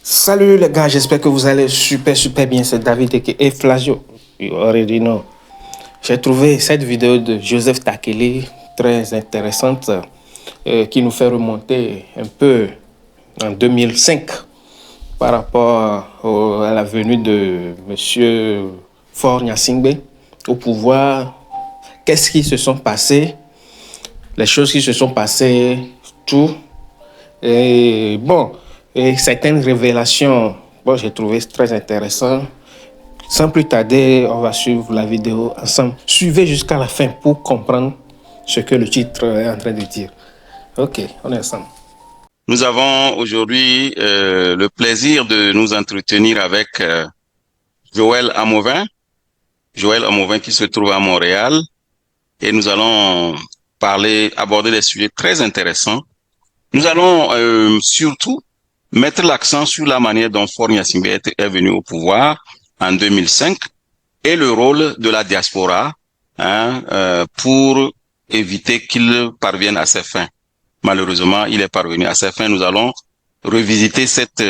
Salut les gars, j'espère que vous allez super bien. C'est David et Flagio. You already know. J'ai trouvé cette vidéo de Joseph Takele très intéressante qui nous fait remonter un peu en 2005 par rapport à la venue de Monsieur Faure Gnassingbé au pouvoir. Qu'est-ce qui se sont passés, les choses qui se sont passées, tout. Et bon, et certaines révélations, bon, j'ai trouvé très intéressant. Sans plus tarder, on va suivre la vidéo ensemble. Suivez jusqu'à la fin pour comprendre ce que le titre est en train de dire. Ok, on est ensemble. Nous avons aujourd'hui le plaisir de nous entretenir avec Joël Amovin. Joël Amovin qui se trouve à Montréal. Et nous allons aborder des sujets très intéressants. Nous allons surtout mettre l'accent sur la manière dont Faure Gnassingbé est venu au pouvoir en 2005 et le rôle de la diaspora pour éviter qu'il parvienne à ses fins. Malheureusement, il est parvenu à ses fins. Nous allons revisiter cette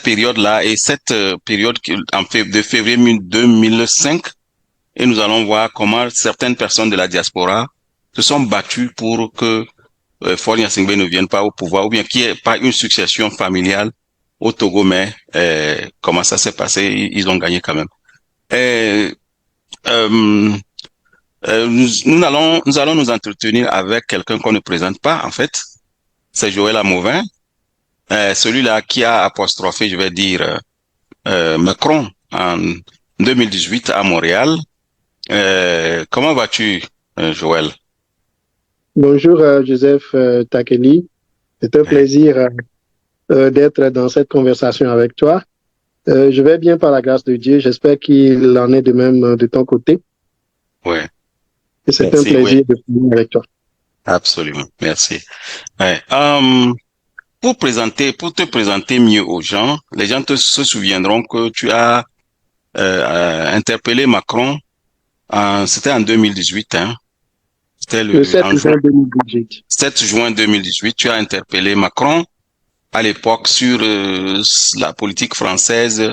période-là et cette période de février 2005 et nous allons voir comment certaines personnes de la diaspora se sont battues pour que Faure Gnassingbé ne vienne pas au pouvoir ou bien qu'il n'y ait pas une succession familiale au Togo, mais comment ça s'est passé, ils ont gagné quand même. Et, euh, nous allons nous entretenir avec quelqu'un qu'on ne présente pas, en fait. C'est Joël Amovin, celui-là qui a apostrophé, je vais dire, Macron en 2018 à Montréal. Comment vas-tu, Joël? Bonjour Joseph Takeli, c'est un plaisir d'être dans cette conversation avec toi. Je vais bien par la grâce de Dieu, j'espère qu'il en est de même de ton côté. Oui. Et c'est un plaisir de venir avec toi. Absolument, merci. Ouais. Pour te présenter mieux aux gens, les gens se souviendront que tu as interpellé Macron, c'était en 2018, hein. C'était le 7 juin 2018. 7 juin 2018, tu as interpellé Macron à l'époque sur la politique française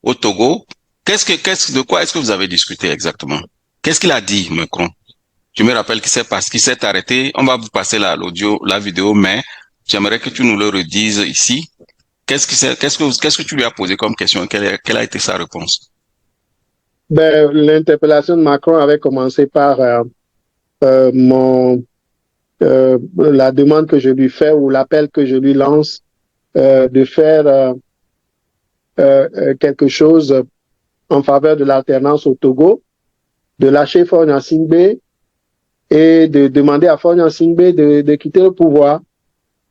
au Togo. De quoi est-ce que vous avez discuté exactement? Qu'est-ce qu'il a dit, Macron? Je me rappelle qu'il s'est arrêté. On va vous passer la vidéo, mais j'aimerais que tu nous le redises ici. Qu'est-ce que tu lui as posé comme question? Quelle a été sa réponse? L'interpellation de Macron avait commencé par la demande que je lui fais ou l'appel que je lui lance de faire quelque chose en faveur de l'alternance au Togo, de lâcher Faure Gnassingbé et de demander à Faure Gnassingbé de quitter le pouvoir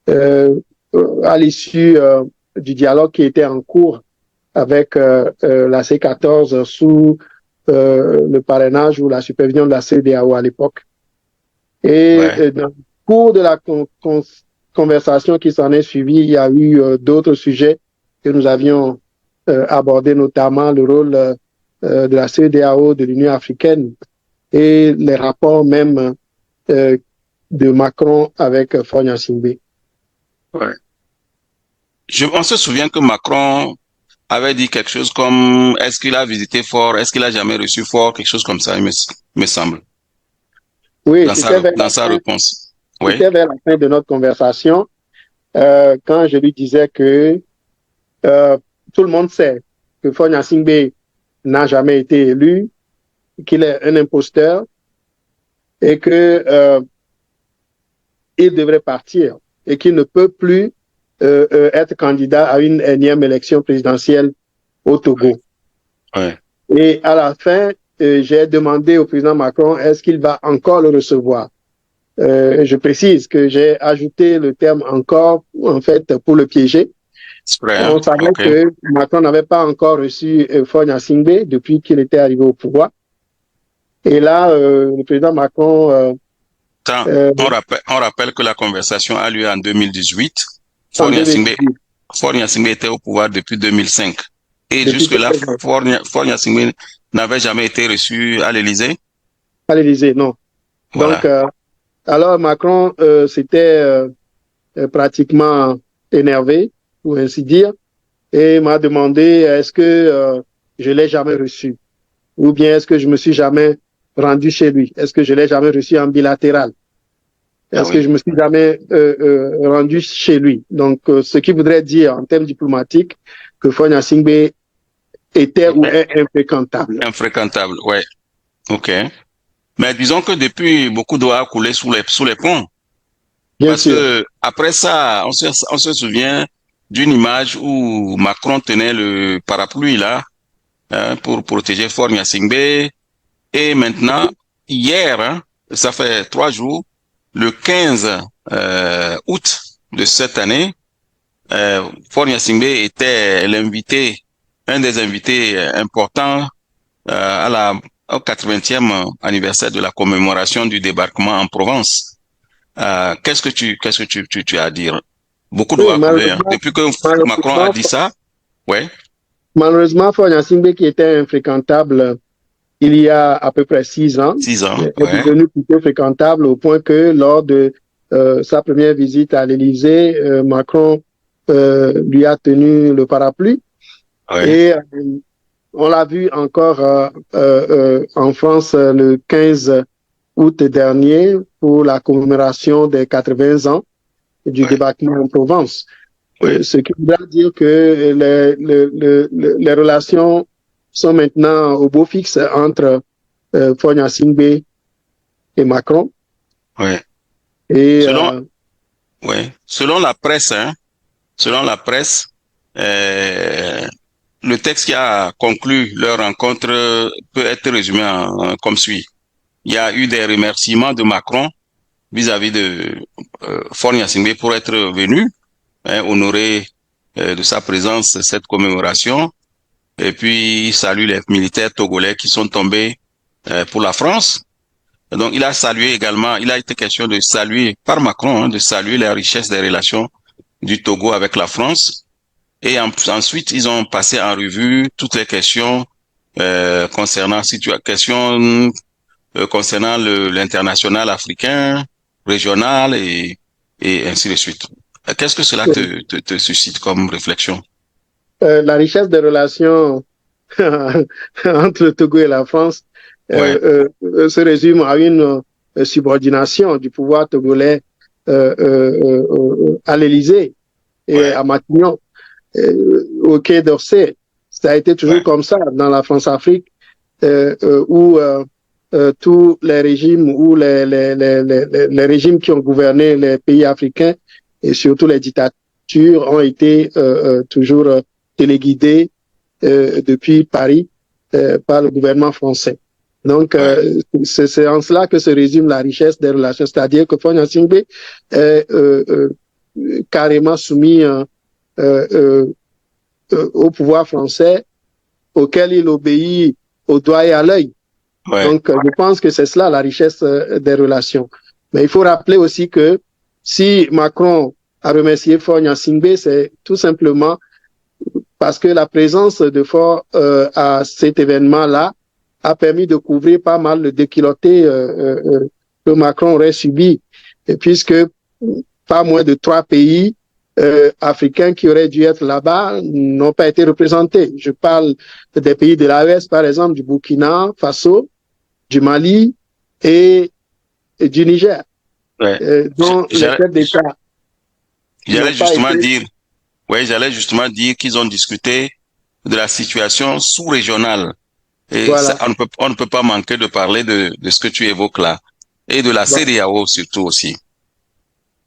à l'issue du dialogue qui était en cours avec la C14 sous le parrainage ou la supervision de la CEDEAO à l'époque. Et dans le cours de la conversation qui s'en est suivie, il y a eu d'autres sujets que nous avions abordés, notamment le rôle de la CEDEAO, de l'Union africaine et les rapports même de Macron avec Faure Gnassingbé. Ouais. On se souvient que Macron avait dit quelque chose comme est-ce qu'il a visité Faure, est-ce qu'il a jamais reçu Faure, quelque chose comme ça, il me semble. Oui, dans sa réponse. Oui. C'était vers la fin de notre conversation quand je lui disais que tout le monde sait que Faure Gnassingbé n'a jamais été élu, qu'il est un imposteur et que il devrait partir et qu'il ne peut plus être candidat à une énième élection présidentielle au Togo. Ouais. Et à la fin, j'ai demandé au président Macron est-ce qu'il va encore le recevoir. Je précise que j'ai ajouté le terme encore, en fait, pour le piéger. On savait que Macron n'avait pas encore reçu Faure Gnassingbé depuis qu'il était arrivé au pouvoir. Et là, le président Macron... on rappelle que la conversation a lieu en 2018. Faure Gnassingbé était au pouvoir depuis 2005. Et jusque-là, Faure Gnassingbé n'avait jamais été reçu à l'Élysée? À l'Élysée, non. Voilà. Donc, alors Macron s'était pratiquement énervé, pour ainsi dire, et m'a demandé est-ce que je l'ai jamais reçu ou bien est-ce que je me suis jamais rendu chez lui, est-ce que je l'ai jamais reçu en bilatéral, est-ce que je me suis jamais rendu chez lui. Donc, ce qui voudrait dire en termes diplomatiques que Faure Gnassingbé était ou est infréquentable. Infréquentable, ouais. Ok. Mais disons que depuis, beaucoup d'eau a coulé sous les ponts. Bien Parce sûr. que après ça, on se souvient d'une image où Macron tenait le parapluie là, hein, pour protéger Faure Gnassingbé. Et maintenant, hier, hein, ça fait 3 jours, le 15 août de cette année, Faure Gnassingbé était l'invité, un des invités importants au 80e anniversaire de la commémoration du débarquement en Provence. Qu'est-ce que tu as à dire? Beaucoup Oui, doit couler, hein. Depuis que Macron a dit ça, ouais. Malheureusement, Faure Gnassingbé, qui était infréquentable il y a à peu près 6 ans, 6 ans, est ouais. devenu plutôt fréquentable au point que lors de sa première visite à l'Élysée, Macron lui a tenu le parapluie. Ouais. Et on l'a vu encore en France le 15 août dernier pour la commémoration des 80 ans du débarquement en Provence. Ce qui voudra dire que les relations sont maintenant au beau fixe entre Faure Gnassingbé et Macron. Ouais. Et, selon la presse, hein, selon la presse, le texte qui a conclu leur rencontre peut être résumé comme suit. Il y a eu des remerciements de Macron vis-à-vis de Faure Gnassingbé pour être venu, hein, honorer de sa présence cette commémoration. Et puis, il salue les militaires togolais qui sont tombés pour la France. Donc, il a salué également, il a été question de saluer, par Macron, hein, de saluer la richesse des relations du Togo avec la France. Et ensuite, ils ont passé en revue toutes les questions concernant l'international africain, régional et ainsi de suite. Qu'est-ce que cela te suscite comme réflexion? La richesse des relations entre le Togo et la France se résume à une subordination du pouvoir togolais à l'Élysée et à Matignon, au Quai d'Orsay. Ça a été toujours comme ça dans la France-Afrique, où tous les régimes ou les régimes qui ont gouverné les pays africains et surtout les dictatures ont été toujours téléguidés depuis Paris par le gouvernement français. Donc, c'est en cela que se résume la richesse des relations, c'est-à-dire que Faure Gnassingbé est carrément soumis au pouvoir français auquel il obéit au doigt et à l'œil. Donc, je pense que c'est cela la richesse des relations. Mais il faut rappeler aussi que si Macron a remercié Faure Gnassingbé, c'est tout simplement parce que la présence de Faure à cet événement-là a permis de couvrir pas mal le déculotté que Macron aurait subi, et puisque pas moins de 3 pays africains qui auraient dû être là-bas n'ont pas été représentés. Je parle des pays de l'AES, par exemple, du Burkina Faso, du Mali et du Niger, dont les chefs d'État. J'allais justement dire qu'ils ont discuté de la situation sous-régionale. Et ça, on ne peut pas manquer de parler de ce que tu évoques là. Et de la CEDEAO surtout aussi.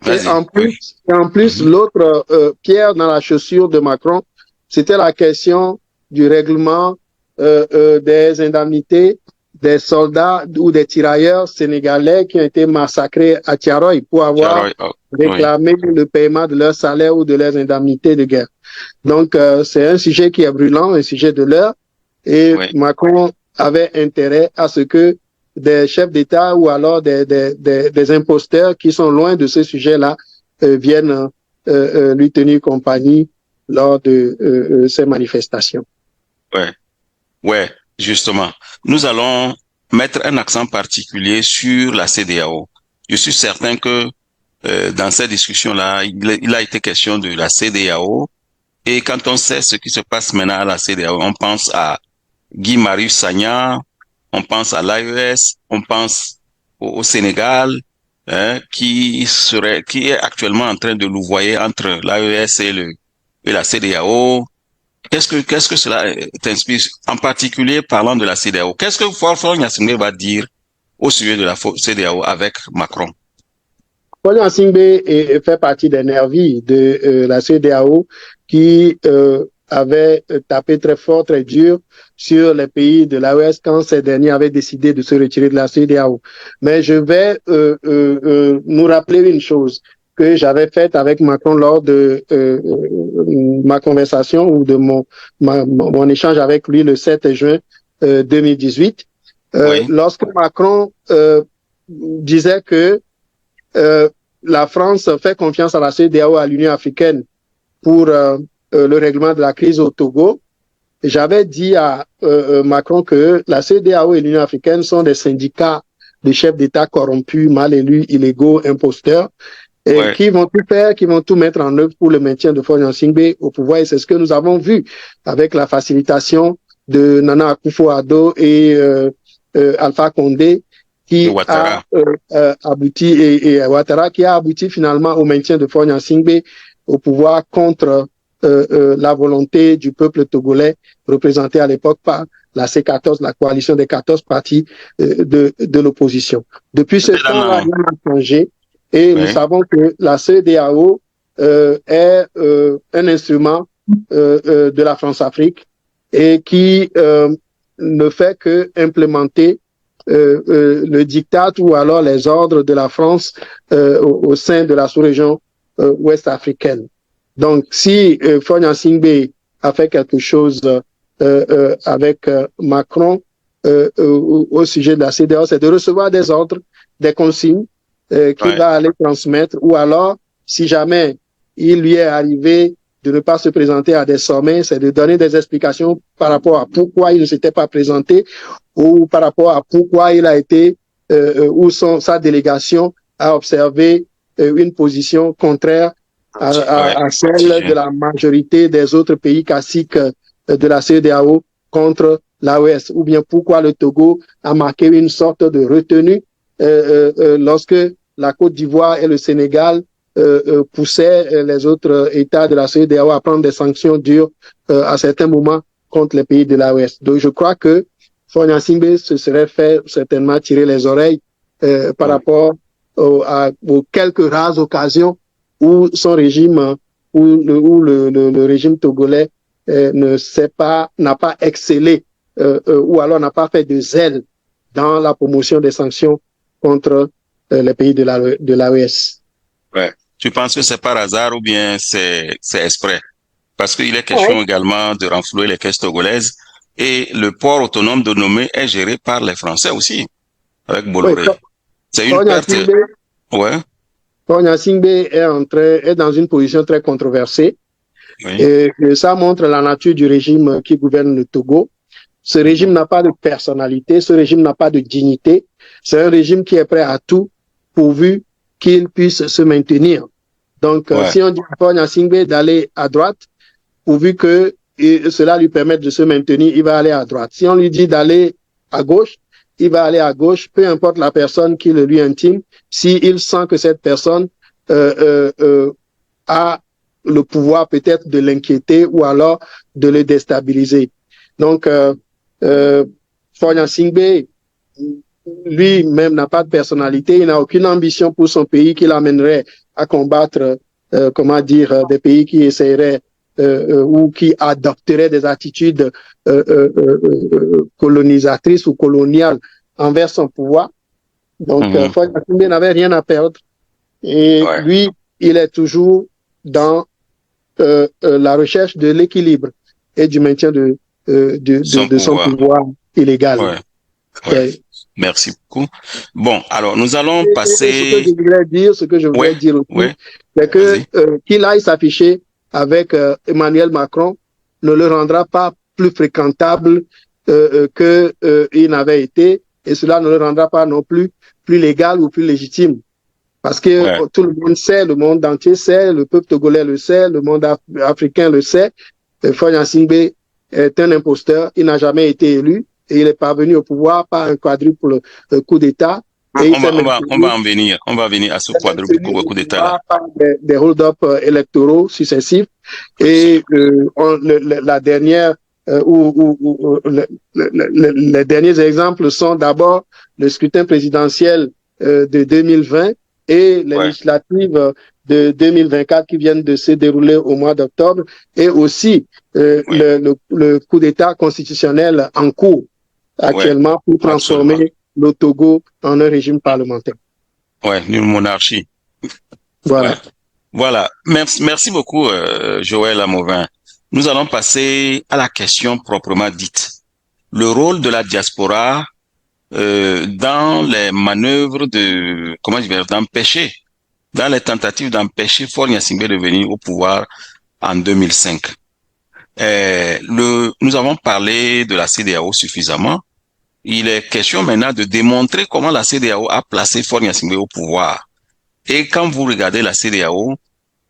Et en plus, l'autre pierre dans la chaussure de Macron, c'était la question du règlement des indemnités des soldats ou des tirailleurs sénégalais qui ont été massacrés à Tiaroy pour avoir réclamé le paiement de leur salaire ou de leurs indemnités de guerre. Donc, c'est un sujet qui est brûlant, un sujet de l'heure. Et Macron avait intérêt à ce que des chefs d'État ou alors des imposteurs qui sont loin de ce sujet-là viennent lui tenir compagnie lors de ces manifestations. Ouais, justement. Nous allons mettre un accent particulier sur la CEDEAO. Je suis certain que dans cette discussion-là, il a été question de la CEDEAO Et quand on sait ce qui se passe maintenant à la CEDEAO, on pense à Guy-Marius Sagna, on pense à l'AES, on pense au Sénégal, hein, qui est actuellement en train de louvoyer entre l'AES et la CEDEAO. Qu'est-ce que cela t'inspire, en particulier parlant de la CEDEAO? Qu'est-ce que Faure Gnassingbé va dire au sujet de la CEDEAO avec Macron? Faure Gnassingbé fait partie des nervis de la CEDEAO qui avait tapé très fort, très dur sur les pays de l'AES quand ces derniers avaient décidé de se retirer de la CEDEAO. Mais je vais nous rappeler une chose que j'avais faite avec Macron lors de ma conversation ou de mon échange avec lui le 7 juin 2018. Oui. Lorsque Macron disait que la France fait confiance à la CEDEAO, à l'Union africaine pour le règlement de la crise au Togo. J'avais dit à Macron que la CEDEAO et l'Union africaine sont des syndicats de chefs d'État corrompus, mal élus, illégaux, imposteurs, et qui vont tout faire, qui vont tout mettre en œuvre pour le maintien de Faure Gnassingbé au pouvoir. Et c'est ce que nous avons vu avec la facilitation de Nana Akufo-Addo et Alpha Condé, qui a abouti, et Ouattara, qui a abouti finalement au maintien de Faure Gnassingbé au pouvoir contre la volonté du peuple togolais, représenté à l'époque par la C14, la coalition des 14 partis de l'opposition. Depuis ce temps-là, rien n'a changé et nous savons que la CEDEAO est un instrument de la France-Afrique et qui ne fait que implémenter le diktat ou alors les ordres de la France au sein de la sous-région ouest africaine. Donc, si Faure Gnassingbé a fait quelque chose avec Macron au sujet de la CEDEAO, c'est de recevoir des ordres, des consignes qu'il va aller transmettre, ou alors, si jamais il lui est arrivé de ne pas se présenter à des sommets, c'est de donner des explications par rapport à pourquoi il ne s'était pas présenté ou par rapport à pourquoi il a été ou sa délégation a observé une position contraire à celle de la majorité des autres pays classiques de la CEDEAO contre l'AES, ou bien pourquoi le Togo a marqué une sorte de retenue lorsque la Côte d'Ivoire et le Sénégal poussaient les autres États de la CEDEAO à prendre des sanctions dures à certains moments contre les pays de l'AES. Donc je crois que Faure Gnassingbé se serait fait certainement tirer les oreilles par rapport aux quelques rares occasions où son régime, où le régime togolais n'a pas excellé ou alors n'a pas fait de zèle dans la promotion des sanctions contre les pays de l'AES. Ouais. Tu penses que c'est par hasard ou bien c'est exprès? Parce qu'il est question également de renflouer les caisses togolaises et le port autonome de Lomé est géré par les Français aussi, avec Bolloré. C'est une perte. Faure Gnassingbé est dans une position très controversée. Et ça montre la nature du régime qui gouverne le Togo. Ce régime n'a pas de personnalité, ce régime n'a pas de dignité. C'est un régime qui est prêt à tout pourvu qu'il puisse se maintenir. Donc, si on dit à Faure Gnassingbé d'aller à droite, pourvu que cela lui permette de se maintenir, il va aller à droite. Si on lui dit d'aller à gauche, il va aller à gauche, peu importe la personne qui le lui intime, s'il sent que cette personne a le pouvoir peut-être de l'inquiéter ou alors de le déstabiliser. Donc, Faure Gnassingbé, lui-même n'a pas de personnalité, il n'a aucune ambition pour son pays qui l'amènerait à combattre, des pays qui essaieraient ou qui adopteraient des attitudes colonisatrices ou coloniales envers son pouvoir. Donc, Faure Gnassingbé n'avait rien à perdre. Et lui, il est toujours dans la recherche de l'équilibre et du maintien de son pouvoir illégal. Merci beaucoup. Bon, alors nous allons passer. Ce que je voulais dire aussi, c'est que qu'il aille s'afficher avec Emmanuel Macron ne le rendra pas plus fréquentable qu'il n'avait été, et cela ne le rendra pas non plus légal ou plus légitime. Parce que tout le monde sait, le monde entier sait, le peuple togolais le sait, le monde africain le sait. Faure Gnassingbé est un imposteur, il n'a jamais été élu et il est parvenu au pouvoir par un quadruple coup d'État. On va venir à ce quadruple coup d'État-là. Par des hold-up électoraux successifs. Et la dernière, les derniers exemples sont d'abord le scrutin présidentiel de 2020 et les législatives de 2024 qui viennent de se dérouler au mois d'octobre, et aussi le coup d'État constitutionnel en cours actuellement pour transformer le Togo en un régime parlementaire. Ouais, une monarchie. Voilà. Voilà. Merci beaucoup, Joël Amovin. Nous allons passer à la question proprement dite. Le rôle de la diaspora dans les manœuvres d'empêcher, dans les tentatives d'empêcher Faure Gnassingbé de venir au pouvoir en 2005. Nous avons parlé de la CEDEAO suffisamment. Il est question maintenant de démontrer comment la CEDEAO a placé Faure Gnassingbé au pouvoir. Et quand vous regardez la CEDEAO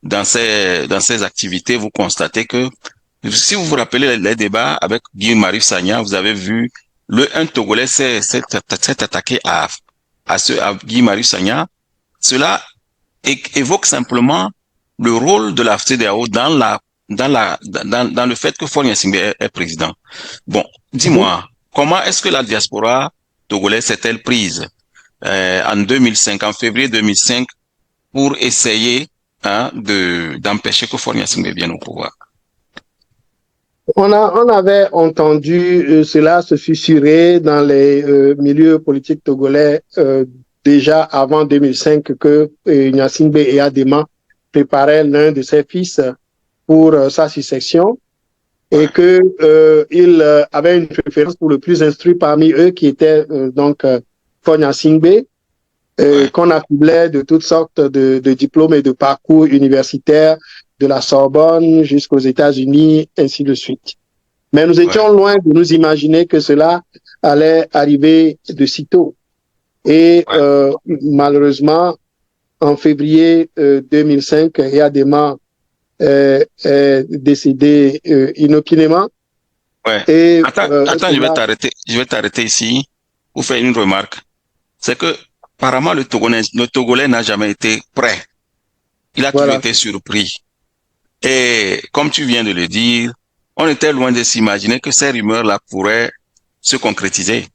dans ses activités, vous constatez que, si vous vous rappelez les débats avec Guy Marius Sagna, vous avez vu un Togolais s'est attaqué à Guy Marius Sagna. Cela évoque simplement le rôle de la CEDEAO dans le fait que Faure Gnassingbé est président. Bon, dis-moi, comment est-ce que la diaspora togolaise s'est-elle prise en 2005, en février 2005, pour essayer d'empêcher que Faure Gnassingbé vienne au pouvoir? On avait entendu cela se fissurer dans les milieux politiques togolais déjà avant 2005 que Gnassingbé et Adema préparaient l'un de ses fils pour sa succession et que il avait une préférence pour le plus instruit parmi eux qui était donc Faure Gnassingbé, qu'on affublait de toutes sortes de diplômes et de parcours universitaires, de la Sorbonne jusqu'aux États-Unis, ainsi de suite. Mais nous étions loin de nous imaginer que cela allait arriver de sitôt. Et malheureusement, en février 2005, Adema est décédé inopinément. Et, attends, je vais t'arrêter ici pour faire une remarque. C'est que apparemment le Togolais n'a jamais été prêt. Il a toujours été surpris. Et comme tu viens de le dire, on était loin de s'imaginer que ces rumeurs-là pourraient se concrétiser.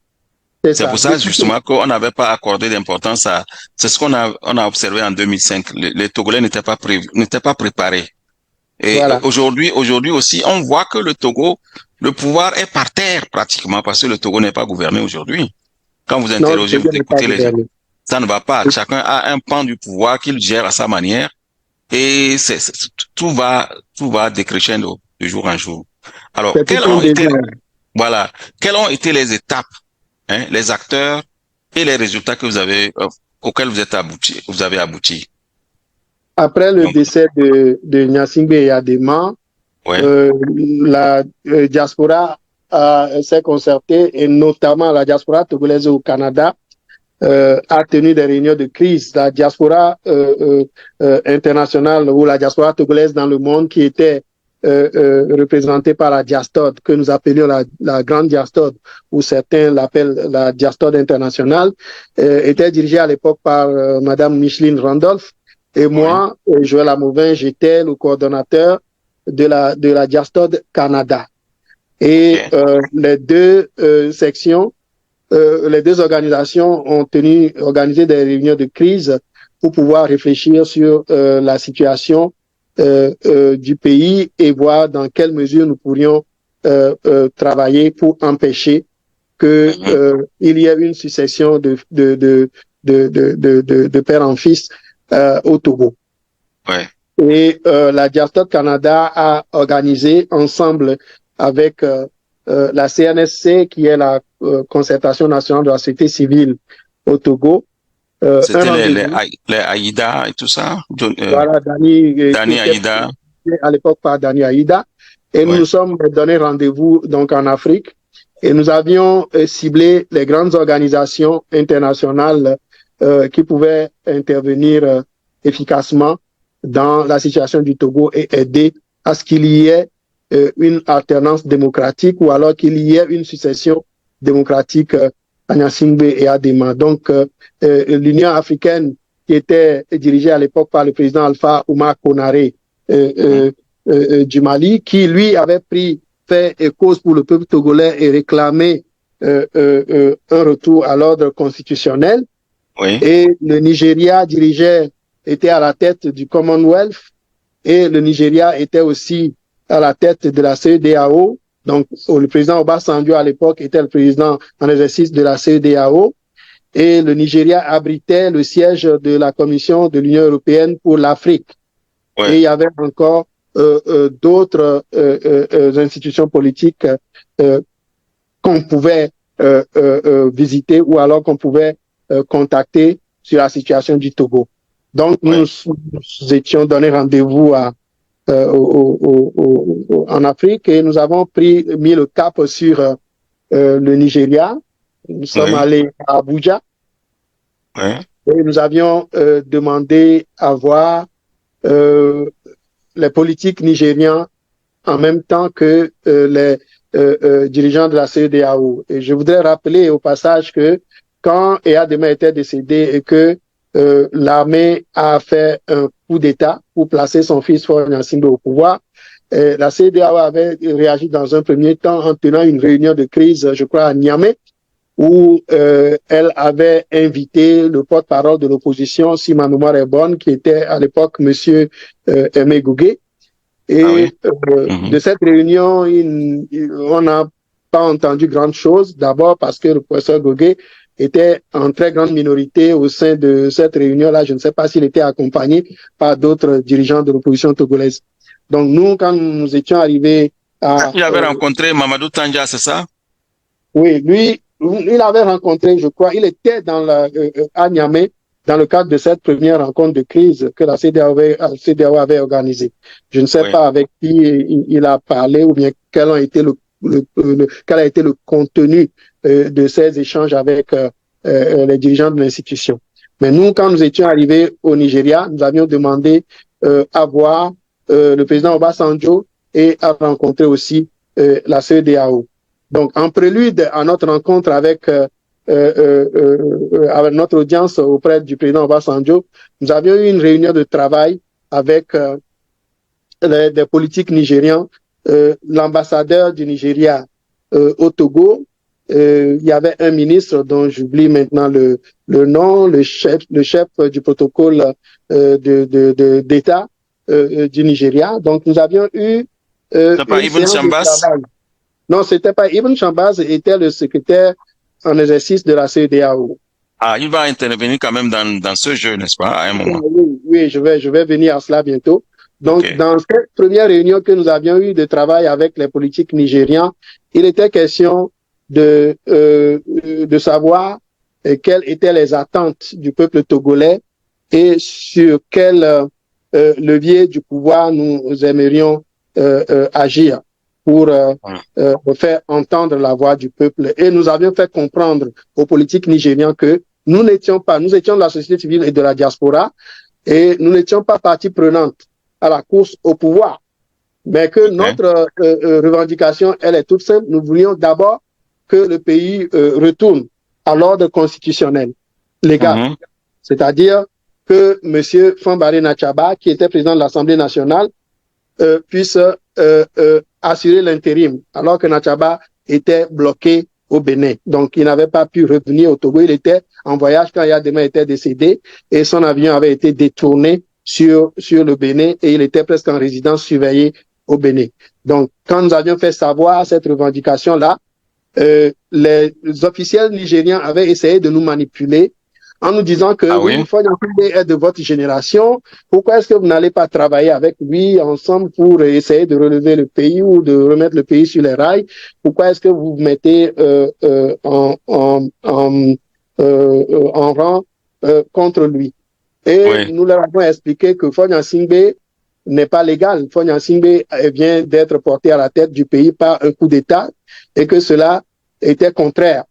C'est pour ça justement qu'on n'avait pas accordé d'importance à... C'est ce qu'on a observé en 2005. Les Togolais n'étaient pas préparés. Et aujourd'hui aussi, on voit que le Togo, le pouvoir est par terre pratiquement, parce que le Togo n'est pas gouverné aujourd'hui. Quand vous interrogez, vous écoutez les gens, ça ne va pas. Chacun a un pan du pouvoir qu'il gère à sa manière. Et tout va décrescendo de jour en jour. Alors, quelles ont été les étapes, les acteurs et les résultats que auxquels vous avez abouti? Après le décès de Gnassingbé et Adema, la diaspora s'est concertée, et notamment la diaspora togolaise au Canada a tenu des réunions de crise. La diaspora internationale ou la diaspora togolaise dans le monde, qui était représentée par la diastode, que nous appelions la grande diastode, ou certains l'appellent la diastode internationale, était dirigée à l'époque par Madame Micheline Randolph. Et moi, Joël Amovin, j'étais le coordonnateur de la diastode Canada. Et les deux sections, les deux organisations ont organisé des réunions de crise pour pouvoir réfléchir sur la situation du pays et voir dans quelle mesure nous pourrions travailler pour empêcher que il y ait une succession de père en fils au Togo. Et la diastode Canada a organisé ensemble avec la CNSC, qui est la Concertation nationale de la société civile au Togo. C'était les Aïda et tout ça. Voilà, Dani Aïda. À l'époque par Dani Aïda. Et nous nous sommes donné rendez-vous donc en Afrique. Et nous avions ciblé les grandes organisations internationales qui pouvait intervenir efficacement dans la situation du Togo et aider à ce qu'il y ait une alternance démocratique ou alors qu'il y ait une succession démocratique à Gnassingbé et à Dema. Donc, l'Union africaine qui était dirigée à l'époque par le président Alpha Oumar Konaré du Mali, qui lui avait fait cause pour le peuple togolais et réclamé un retour à l'ordre constitutionnel. Oui. Et le Nigeria était à la tête du Commonwealth et le Nigeria était aussi à la tête de la CEDEAO. Donc, le président Obasanjo à l'époque était le président en exercice de la CEDEAO et le Nigeria abritait le siège de la Commission de l'Union européenne pour l'Afrique. Ouais. Et il y avait encore d'autres institutions politiques qu'on pouvait visiter ou alors qu'on pouvait contacter sur la situation du Togo. Donc, nous étions donné rendez-vous en Afrique et nous avons mis le cap sur le Nigeria. Nous sommes allés à Abuja et nous avions demandé à voir les politiques nigériens en même temps que les dirigeants de la CEDEAO. Et je voudrais rappeler au passage que quand Eyadema était décédé et que l'armée a fait un coup d'État pour placer son fils Faure Gnassingbé au pouvoir, la CEDEAO avait réagi dans un premier temps en tenant une réunion de crise, je crois, à Niamey, où elle avait invité le porte-parole de l'opposition, si ma mémoire est bonne, qui était à l'époque Monsieur Aimé Gougué. Et de cette réunion, on n'a pas entendu grande chose. D'abord parce que le professeur Gougué était en très grande minorité au sein de cette réunion-là. Je ne sais pas s'il était accompagné par d'autres dirigeants de l'opposition togolaise. Donc nous, quand nous étions arrivés à... Il avait rencontré Mamadou Tandja, c'est ça? Oui, lui, il avait rencontré, je crois, il était à Niamey dans le cadre de cette première rencontre de crise que la CEDEAO avait organisée. Je ne sais pas avec qui il a parlé ou bien quel a été le contenu de ces échanges avec les dirigeants de l'institution. Mais nous, quand nous étions arrivés au Nigeria, nous avions demandé à voir le président Obasanjo et à rencontrer aussi la CEDEAO. Donc, en prélude à notre rencontre avec notre audience auprès du président Obasanjo, nous avions eu une réunion de travail avec des politiques nigériens, l'ambassadeur du Nigeria au Togo, il y avait un ministre dont j'oublie maintenant le nom, le chef du protocole d'État du Nigeria. Donc, nous avions eu c'est pas Ibn Chambas? Non, c'était pas Ibn Chambas, était le secrétaire en exercice de la CEDEAO. Ah, il va intervenir quand même dans ce jeu, n'est-ce pas, à un moment? Oui, je vais venir à cela bientôt. Donc, dans cette première réunion que nous avions eue de travail avec les politiques nigériens, il était question de savoir quelles étaient les attentes du peuple togolais et sur quel levier du pouvoir nous aimerions agir pour faire entendre la voix du peuple. Et nous avions fait comprendre aux politiques nigériens que nous étions de la société civile et de la diaspora, et nous n'étions pas partie prenante à la course au pouvoir, mais que notre revendication, elle est toute simple. Nous voulions d'abord que le pays retourne à l'ordre constitutionnel légal, c'est-à-dire que M. Fambaré Nachaba, qui était président de l'Assemblée nationale, puisse assurer l'intérim, alors que Nachaba était bloqué au Bénin. Donc, il n'avait pas pu revenir au Togo. Il était en voyage quand Eyadema était décédé et son avion avait été détourné sur le Bénin et il était presque en résidence surveillée au Bénin. Donc, quand nous avions fait savoir cette revendication-là, les officiels nigériens avaient essayé de nous manipuler en nous disant que Faure Gnassingbé est de votre génération, pourquoi est-ce que vous n'allez pas travailler avec lui ensemble pour essayer de relever le pays ou de remettre le pays sur les rails? Pourquoi est-ce que vous vous mettez en rang contre lui? Et nous leur avons expliqué que Faure Gnassingbé n'est pas légal. Faure Gnassingbé vient d'être porté à la tête du pays par un coup d'État et que cela était contraire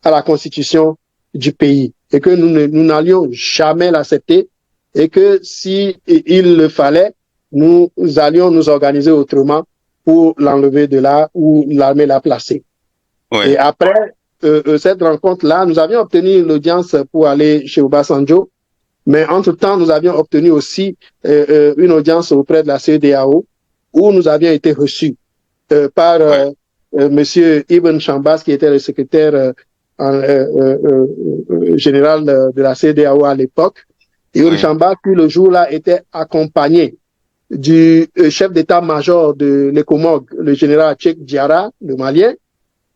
à la constitution du pays. et que nous n'allions jamais l'accepter et que si il le fallait, nous allions nous organiser autrement pour l'enlever de là où l'armée l'a placé. Ouais. Et après cette rencontre-là, nous avions obtenu l'audience pour aller chez Obasanjo, mais entre-temps, nous avions obtenu aussi une audience auprès de la CEDEAO où nous avions été reçus par Monsieur Ibn Chambas, qui était le secrétaire général de la CEDEAO à l'époque. Ibn Chambas, qui le jour-là était accompagné du chef d'état-major de l'ECOMOG, le général Tchèque Diarra, le Malien,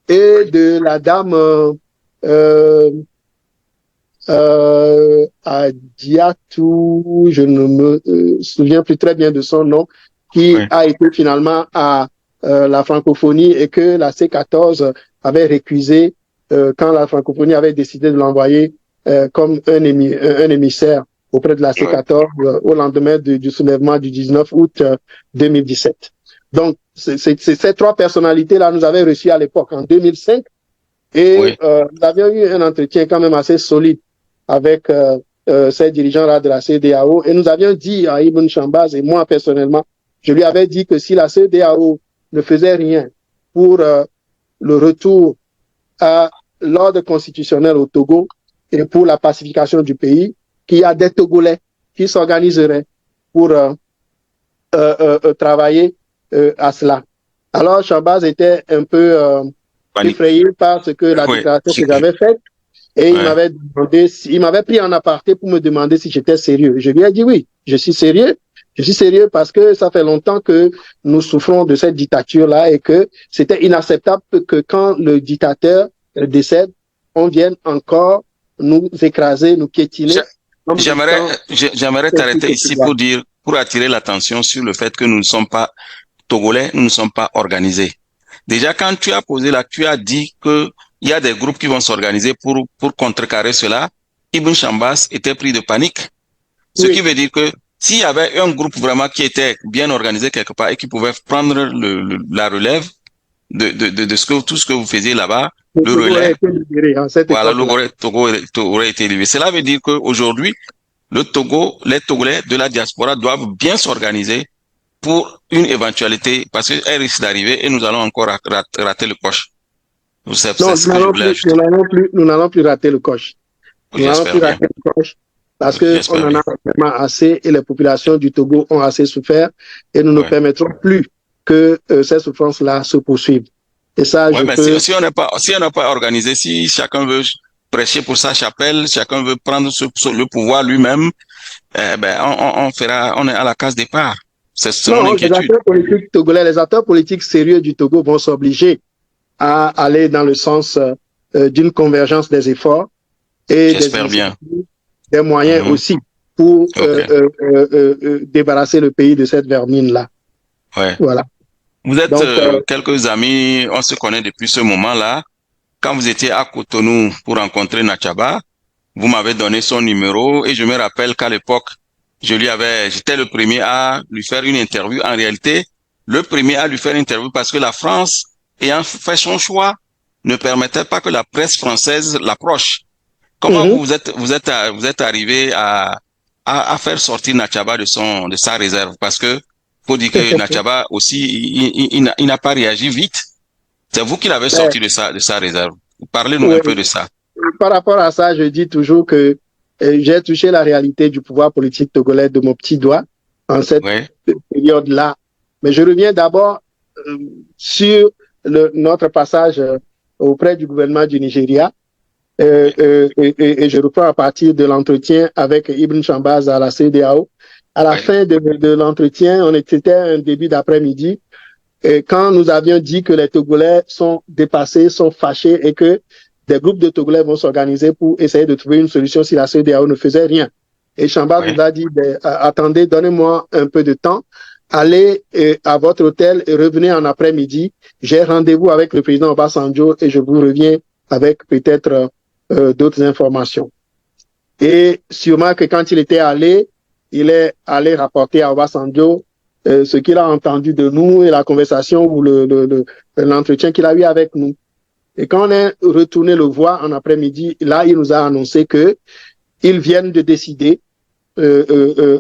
et de la dame Adiatou, je ne me souviens plus très bien de son nom, qui a été finalement à la francophonie et que la C14 avait récusé quand la francophonie avait décidé de l'envoyer comme un émissaire auprès de la C14 au lendemain du soulèvement du 19 août 2017. Donc, ces trois personnalités-là nous avaient reçus à l'époque en 2005 et nous avions eu un entretien quand même assez solide avec ces dirigeants-là de la CEDEAO et nous avions dit à Ibn Chambas et moi personnellement, je lui avais dit que si la CEDEAO ne faisait rien pour le retour à l'ordre constitutionnel au Togo et pour la pacification du pays, qu'il y a des Togolais qui s'organiseraient pour travailler à cela. Alors, Chambas était un peu effrayé par ce que la déclaration que j'avais faite et il m'avait pris en aparté pour me demander si j'étais sérieux. Je lui ai dit oui, je suis sérieux. Je suis sérieux parce que ça fait longtemps que nous souffrons de cette dictature-là et que c'était inacceptable que quand le dictateur décède, on vienne encore nous écraser, nous piétiner. J'aimerais t'arrêter ici pour attirer l'attention sur le fait que nous ne sommes pas Togolais, nous ne sommes pas organisés. Déjà, quand tu as tu as dit que il y a des groupes qui vont s'organiser pour contrecarrer cela. Ibn Chambas était pris de panique. Ce qui veut dire que s'il y avait un groupe vraiment qui était bien organisé quelque part et qui pouvait prendre la relève de tout ce que vous faisiez là-bas, le relais, voilà, le Togo aurait été libéré. Cela veut dire qu'aujourd'hui, les Togolais de la diaspora doivent bien s'organiser pour une éventualité, parce qu'elle risque d'arriver et nous allons encore rater le coche. Non, nous n'allons plus rater le coche. Nous n'allons plus rater le coche parce qu'on en a vraiment assez et les populations du Togo ont assez souffert et nous ne permettrons plus que ces souffrances-là se poursuivent. Et ça, si on n'est pas organisé, si chacun veut prêcher pour sa chapelle, chacun veut prendre le pouvoir lui-même, on est à la case départ. C'est mon inquiétude. Les acteurs politiques sérieux du Togo vont s'obliger à aller dans le sens d'une convergence des efforts et des moyens aussi pour débarrasser le pays de cette vermine-là. Voilà. Vous êtes quelques amis, on se connaît depuis ce moment-là. Quand vous étiez à Cotonou pour rencontrer Nachaba, vous m'avez donné son numéro et je me rappelle qu'à l'époque, j'étais le premier à lui faire une interview. En réalité, le premier à lui faire une interview parce que la France, ayant fait son choix, ne permettait pas que la presse française l'approche. Comment vous êtes arrivé à faire sortir Nachaba de sa réserve? Parce que faut dire que Nachaba aussi, il n'a pas réagi vite. C'est vous qui l'avez sorti de sa réserve. Parlez-nous un peu de ça. Par rapport à ça, je dis toujours que j'ai touché la réalité du pouvoir politique togolais de mon petit doigt en cette période-là. Mais je reviens d'abord sur notre passage auprès du gouvernement du Nigeria et je reprends à partir de l'entretien avec Ibn Chambas à la CEDEAO. À la fin de l'entretien, c'était un début d'après-midi, quand nous avions dit que les Togolais sont dépassés, sont fâchés et que des groupes de Togolais vont s'organiser pour essayer de trouver une solution si la CEDEAO ne faisait rien. Et Chambas nous a dit, attendez, donnez-moi un peu de temps, allez à votre hôtel et revenez en après-midi. J'ai rendez-vous avec le président Obasanjo et je vous reviens avec peut-être d'autres informations. Et sûrement que quand il était allé, il est allé rapporter à Obasanjo ce qu'il a entendu de nous et la conversation ou l'entretien qu'il a eu avec nous. Et quand on est retourné le voir en après-midi, là, il nous a annoncé que ils viennent de décider,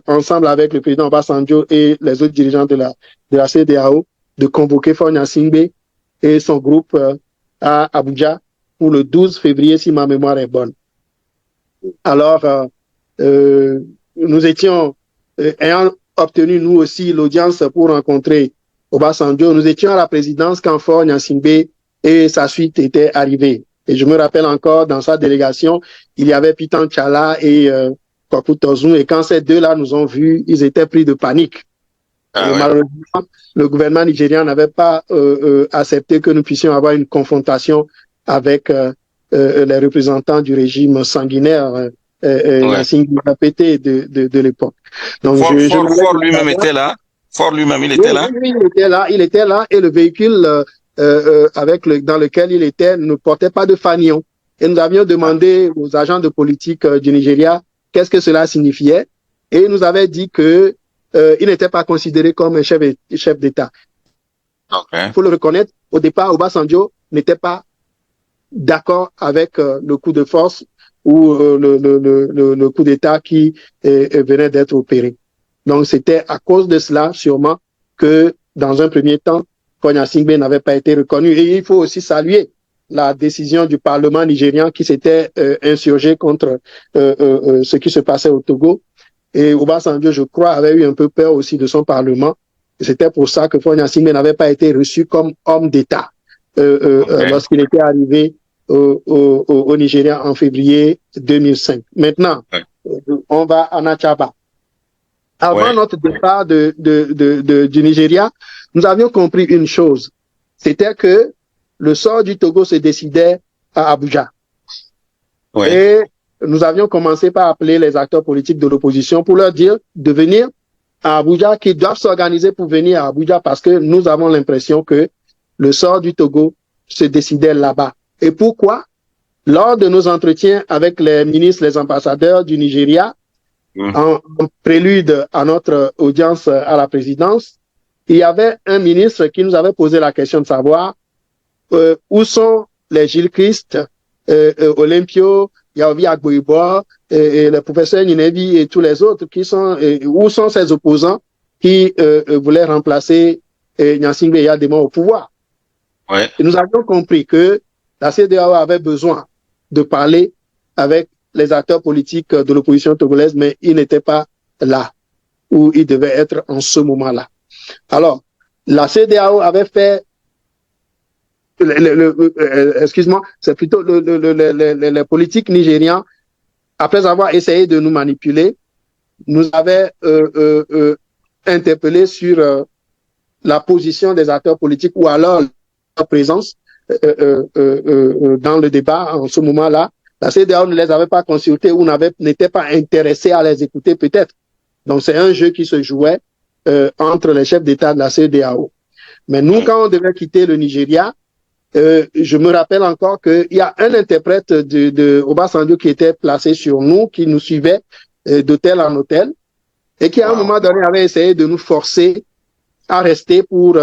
ensemble avec le président Obasanjo et les autres dirigeants de la CEDEAO, de convoquer Faure Gnassingbé et son groupe à Abuja pour le 12 février, si ma mémoire est bonne. Alors, nous étions, ayant obtenu nous aussi l'audience pour rencontrer Obasanjo, nous étions à la présidence quand Faure Gnassingbé et sa suite étaient arrivés. Et je me rappelle encore, dans sa délégation, il y avait Pitan Tchala et Kwaku Tozun. Et quand ces deux-là nous ont vus, ils étaient pris de panique. Malheureusement, le gouvernement nigérian n'avait pas accepté que nous puissions avoir une confrontation avec les représentants du régime sanguinaire Gnassingbé de l'époque. Donc, Faure lui-même était là. Faure lui-même, il était là. Oui, il était là et le véhicule dans lequel il était ne portait pas de fanion. Et nous avions demandé aux agents de politique du Nigeria qu'est-ce que cela signifiait. Et ils nous avaient dit que il n'était pas considéré comme un chef d'État. Il faut le reconnaître, au départ, Obasanjo n'était pas d'accord avec le coup de force ou le coup d'État qui venait d'être opéré. Donc, c'était à cause de cela, sûrement, que dans un premier temps, Faure Gnassingbé n'avait pas été reconnu. Et il faut aussi saluer la décision du Parlement nigérian qui s'était insurgé contre ce qui se passait au Togo. Et Obasanjo, je crois, avait eu un peu peur aussi de son Parlement. C'était pour ça que Faure Gnassingbé n'avait pas été reçu comme homme d'État lorsqu'il était arrivé au Nigeria en février 2005. Maintenant, on va à Natchaba. Avant notre départ du Nigeria, nous avions compris une chose. C'était que le sort du Togo se décidait à Abuja. Et nous avions commencé par appeler les acteurs politiques de l'opposition pour leur dire de venir à Abuja, qu'ils doivent s'organiser pour venir à Abuja parce que nous avons l'impression que le sort du Togo se décidait là-bas. Et pourquoi? Lors de nos entretiens avec les ministres, les ambassadeurs du Nigeria, en prélude à notre audience à la présidence, il y avait un ministre qui nous avait posé la question de savoir où sont les Gilles Christ, Olympio, Yaovi Agboibo, et le professeur Ninevi et tous les autres qui sont, où sont ces opposants qui voulaient remplacer Gnassingbé Eyadema au pouvoir. Et nous avions compris que la CEDEAO avait besoin de parler avec les acteurs politiques de l'opposition togolaise, mais ils n'étaient pas là où ils devaient être en ce moment-là. Alors, la CEDEAO avait fait, excuse-moi, c'est plutôt les politiques nigériens, après avoir essayé de nous manipuler, nous avaient interpellés sur la position des acteurs politiques ou alors leur présence dans le débat en ce moment-là. La CEDEAO ne les avait pas consultés ou n'était pas intéressée à les écouter peut-être. Donc c'est un jeu qui se jouait entre les chefs d'État de la CEDEAO. Mais nous, quand on devait quitter le Nigeria, je me rappelle encore qu'il y a un interprète de Obasanjo qui était placé sur nous, qui nous suivait d'hôtel en hôtel, et qui à un moment donné avait essayé de nous forcer à rester pour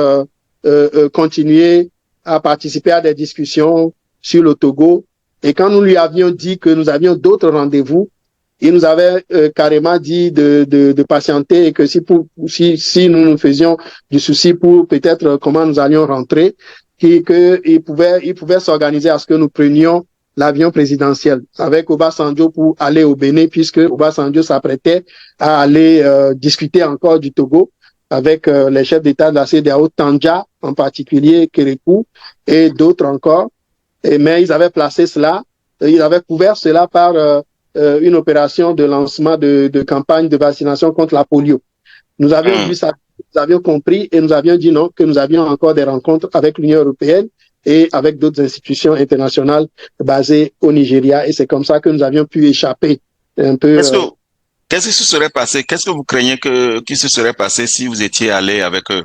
continuer à participer à des discussions sur le Togo. Et quand nous lui avions dit que nous avions d'autres rendez-vous, il nous avait carrément dit de patienter et que si nous nous faisions du souci pour peut-être comment nous allions rentrer, qu'il pouvait s'organiser à ce que nous prenions l'avion présidentiel avec Obasanjo pour aller au Bénin, puisque Obasanjo s'apprêtait à aller discuter encore du Togo avec les chefs d'État de la CEDEAO, Tandja en particulier, Kérékou et d'autres encore. Mais ils avaient placé cela, ils avaient couvert cela par une opération de lancement de campagne de vaccination contre la polio. Nous avions vu ça, nous avions compris et nous avions dit non, que nous avions encore des rencontres avec l'Union européenne et avec d'autres institutions internationales basées au Nigeria. Et c'est comme ça que nous avions pu échapper un peu. Qu'est-ce qui se serait passé? Qu'est-ce que vous craignez qui se serait passé si vous étiez allé avec eux?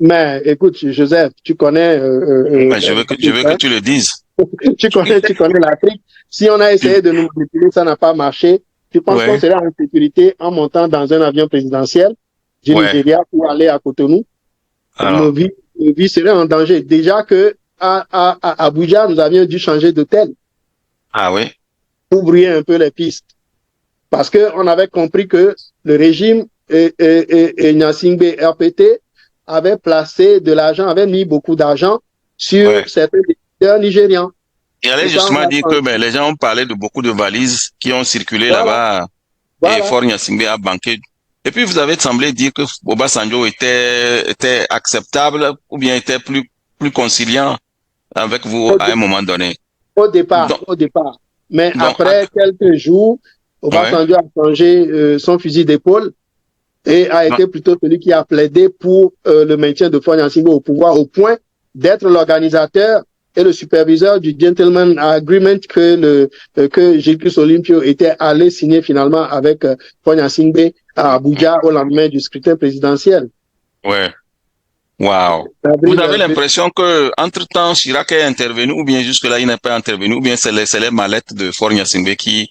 Mais écoute, Joseph, tu connais. Je veux que tu le dises. tu connais l'Afrique. Si on a essayé de nous manipuler, ça n'a pas marché. Tu penses qu'on serait en sécurité en montant dans un avion présidentiel du Nigeria pour aller à Cotonou? Nos vies seraient en danger. Déjà que à Abuja, nous avions dû changer d'hôtel. Ah oui. Pour brouiller un peu les pistes. Parce qu'on avait compris que le régime et Gnassingbé RPT avait placé de l'argent, avait mis beaucoup d'argent sur certains éditeurs nigérians. Il allait justement dire que les gens ont parlé de beaucoup de valises qui ont circulé là-bas et Fort Gnassingbé a banqué. Et puis vous avez semblé dire que Obasanjo était acceptable ou bien était plus conciliant avec vous à un moment donné. Au départ. Mais après quelques jours, Obasanjo a changé son fusil d'épaule et a été plutôt celui qui a plaidé pour le maintien de Fort Gnassingbé au pouvoir, au point d'être l'organisateur et le superviseur du Gentleman Agreement que Gilles Olympio était allé signer finalement avec Fort Gnassingbé à Abuja au lendemain du scrutin présidentiel. Ouais. Wow. Vous avez l'impression que entre-temps Chirac est intervenu ou bien jusque-là il n'est pas intervenu ou bien c'est les mallettes de Fort Gnassingbé qui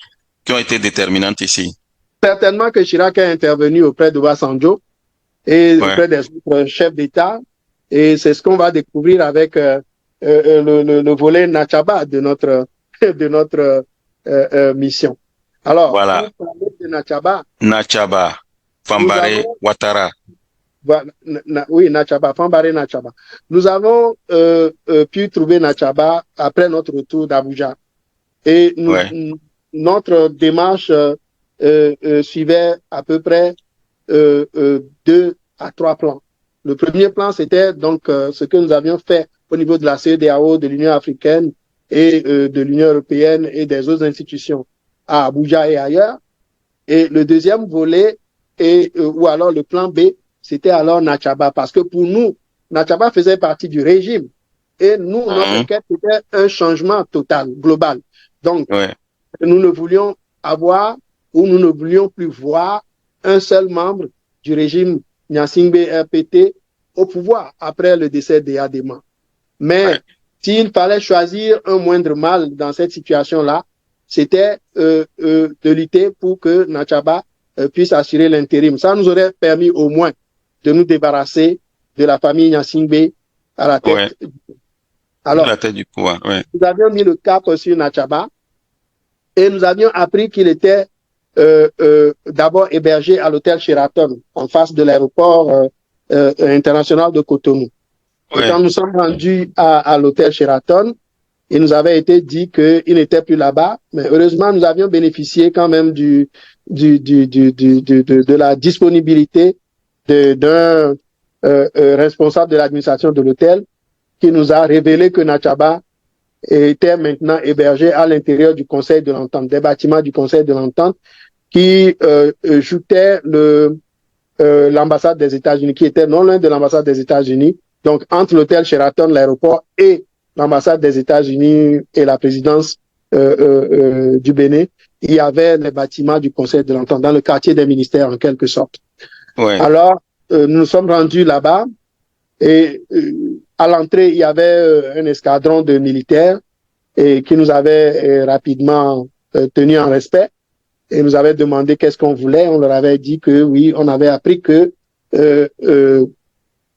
ont été déterminantes ici? Certainement que Chirac est intervenu auprès d'Obasanjo et auprès des autres chefs d'État et c'est ce qu'on va découvrir avec le volet Nachaba de notre mission. Alors, voilà. pour parler de Nachaba, Fambaré, Ouattara. Oui, Nachaba, Fambaré, Nachaba. Nous avons pu trouver Nachaba après notre retour d'Abuja. Et notre démarche suivait à peu près 2 à 3 plans. Le premier plan, c'était donc ce que nous avions fait au niveau de la CEDEAO, de l'Union africaine et de l'Union européenne et des autres institutions à Abuja et ailleurs. Et le deuxième volet, ou alors le plan B, c'était alors Nachaba. Parce que pour nous, Nachaba faisait partie du régime. Et nous, notre quête, c'était un changement total, global. Donc, nous ne voulions avoir ou nous ne voulions plus voir un seul membre du régime Gnassingbé RPT au pouvoir après le décès d'Eyadema. Mais s'il fallait choisir un moindre mal dans cette situation-là, c'était de lutter pour que Nachaba puisse assurer l'intérim. Ça nous aurait permis au moins de nous débarrasser de la famille Gnassingbé à la tête. Alors, la tête du pouvoir, nous avions mis le cap sur Nachaba et nous avions appris qu'il était d'abord hébergé à l'hôtel Sheraton en face de l'aéroport international de Cotonou. Et quand nous sommes rendus à l'hôtel Sheraton, il nous avait été dit qu'il n'était plus là-bas, mais heureusement, nous avions bénéficié quand même de la disponibilité d'un responsable de l'administration de l'hôtel qui nous a révélé que Nachaba était maintenant hébergé à l'intérieur du Conseil de l'Entente, des bâtiments du Conseil de l'Entente qui joutaient l'ambassade des États-Unis, qui était non loin de l'ambassade des États-Unis, donc entre l'hôtel Sheraton, l'aéroport et l'ambassade des États-Unis et la présidence du Bénin, il y avait les bâtiments du Conseil de l'Entente, dans le quartier des ministères en quelque sorte. Alors, nous nous sommes rendus là-bas et à l'entrée, il y avait un escadron de militaires et qui nous avait rapidement tenu en respect et nous avait demandé qu'est-ce qu'on voulait. On leur avait dit que oui, on avait appris que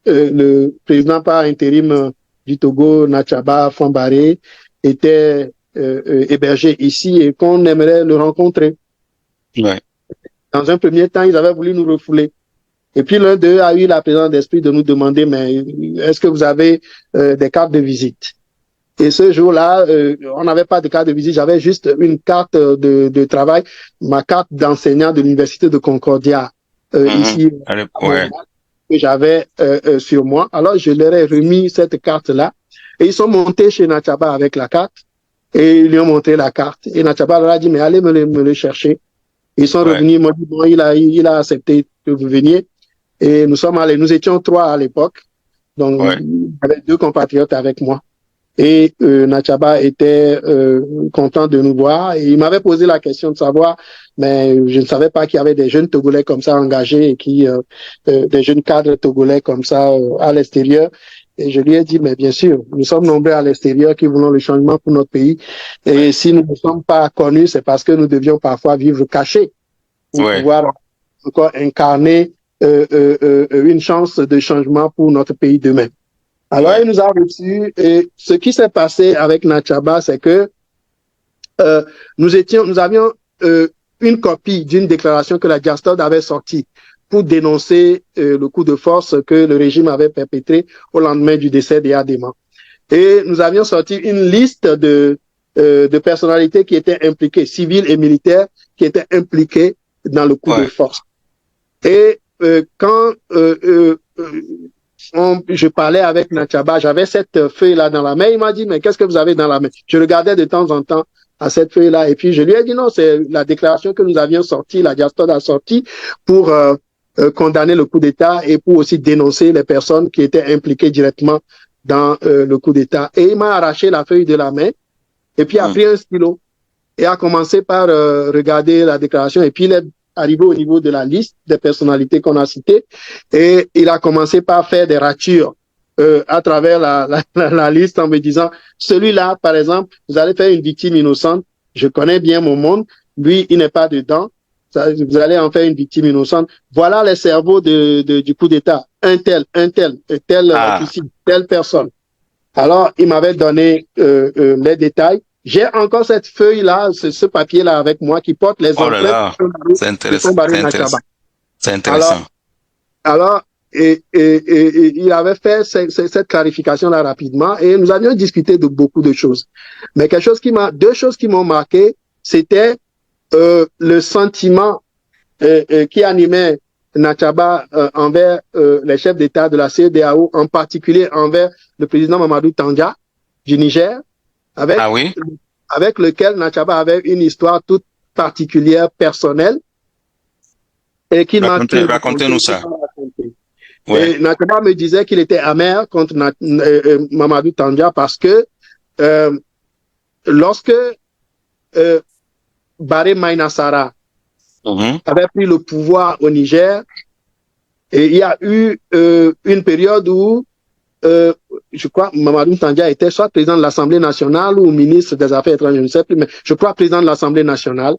le président par intérim du Togo, Nachaba Fambaré, était hébergé ici et qu'on aimerait le rencontrer. Dans un premier temps, ils avaient voulu nous refouler. Et puis l'un d'eux a eu la présence d'esprit de nous demander, mais est-ce que vous avez des cartes de visite? Et ce jour-là, on n'avait pas de carte de visite, j'avais juste une carte de travail, ma carte d'enseignant de l'Université de Concordia, ici, que j'avais sur moi. Alors, je leur ai remis cette carte-là et ils sont montés chez Nachaba avec la carte et ils lui ont montré la carte. Et Nachaba leur a dit, mais allez me le chercher. Ils sont revenus, ils m'ont dit, bon, il a accepté que vous veniez. Et nous sommes allés, nous étions 3 à l'époque. Donc, j'avais 2 compatriotes avec moi. Et Nachaba était content de nous voir. Et il m'avait posé la question de savoir, mais je ne savais pas qu'il y avait des jeunes Togolais comme ça engagés et des jeunes cadres Togolais comme ça à l'extérieur. Et je lui ai dit, mais bien sûr, nous sommes nombreux à l'extérieur qui voulons le changement pour notre pays. Et si nous ne sommes pas connus, c'est parce que nous devions parfois vivre cachés pour pouvoir encore incarner une chance de changement pour notre pays demain. Alors, il nous a reçus et ce qui s'est passé avec Nachaba, c'est que nous avions une copie d'une déclaration que la Diastode avait sortie pour dénoncer le coup de force que le régime avait perpétré au lendemain du décès d'Adema. Et nous avions sorti une liste de personnalités qui étaient impliquées, civiles et militaires, qui étaient impliquées dans le coup de force. Et quand je parlais avec Nachaba, j'avais cette feuille-là dans la main. Il m'a dit, mais qu'est-ce que vous avez dans la main? Je regardais de temps en temps à cette feuille-là. Et puis, je lui ai dit, non, c'est la déclaration que nous avions sortie, la Diastode a sorti pour condamner le coup d'État et pour aussi dénoncer les personnes qui étaient impliquées directement dans le coup d'État. Et il m'a arraché la feuille de la main et puis a pris un stylo et a commencé par regarder la déclaration. Et puis, il est arrivé au niveau de la liste des personnalités qu'on a citées et il a commencé par faire des ratures à travers la liste en me disant, celui-là, par exemple, vous allez faire une victime innocente, je connais bien mon monde, lui, il n'est pas dedans, vous allez en faire une victime innocente. Voilà les cerveaux du coup d'État, un tel officier, telle personne. Alors, il m'avait donné les détails. J'ai encore cette feuille-là, ce papier-là avec moi qui porte les empreintes. C'est intéressant. C'est intéressant. Alors, il avait fait cette clarification-là rapidement et nous avions discuté de beaucoup de choses. Mais deux choses qui m'ont marqué, c'était le sentiment qui animait Nachaba envers les chefs d'État de la CEDEAO, en particulier envers le président Mamadou Tandja du Niger, avec lequel Nachaba avait une histoire toute particulière, personnelle, et qui racontez-nous ça. Et Nachaba me disait qu'il était amer contre Mamadou Tandja parce que lorsque Baré Maïnassara avait pris le pouvoir au Niger, et il y a eu une période où je crois Mamadou Tandja était soit président de l'Assemblée nationale ou ministre des Affaires étrangères, je ne sais plus, mais je crois président de l'Assemblée nationale.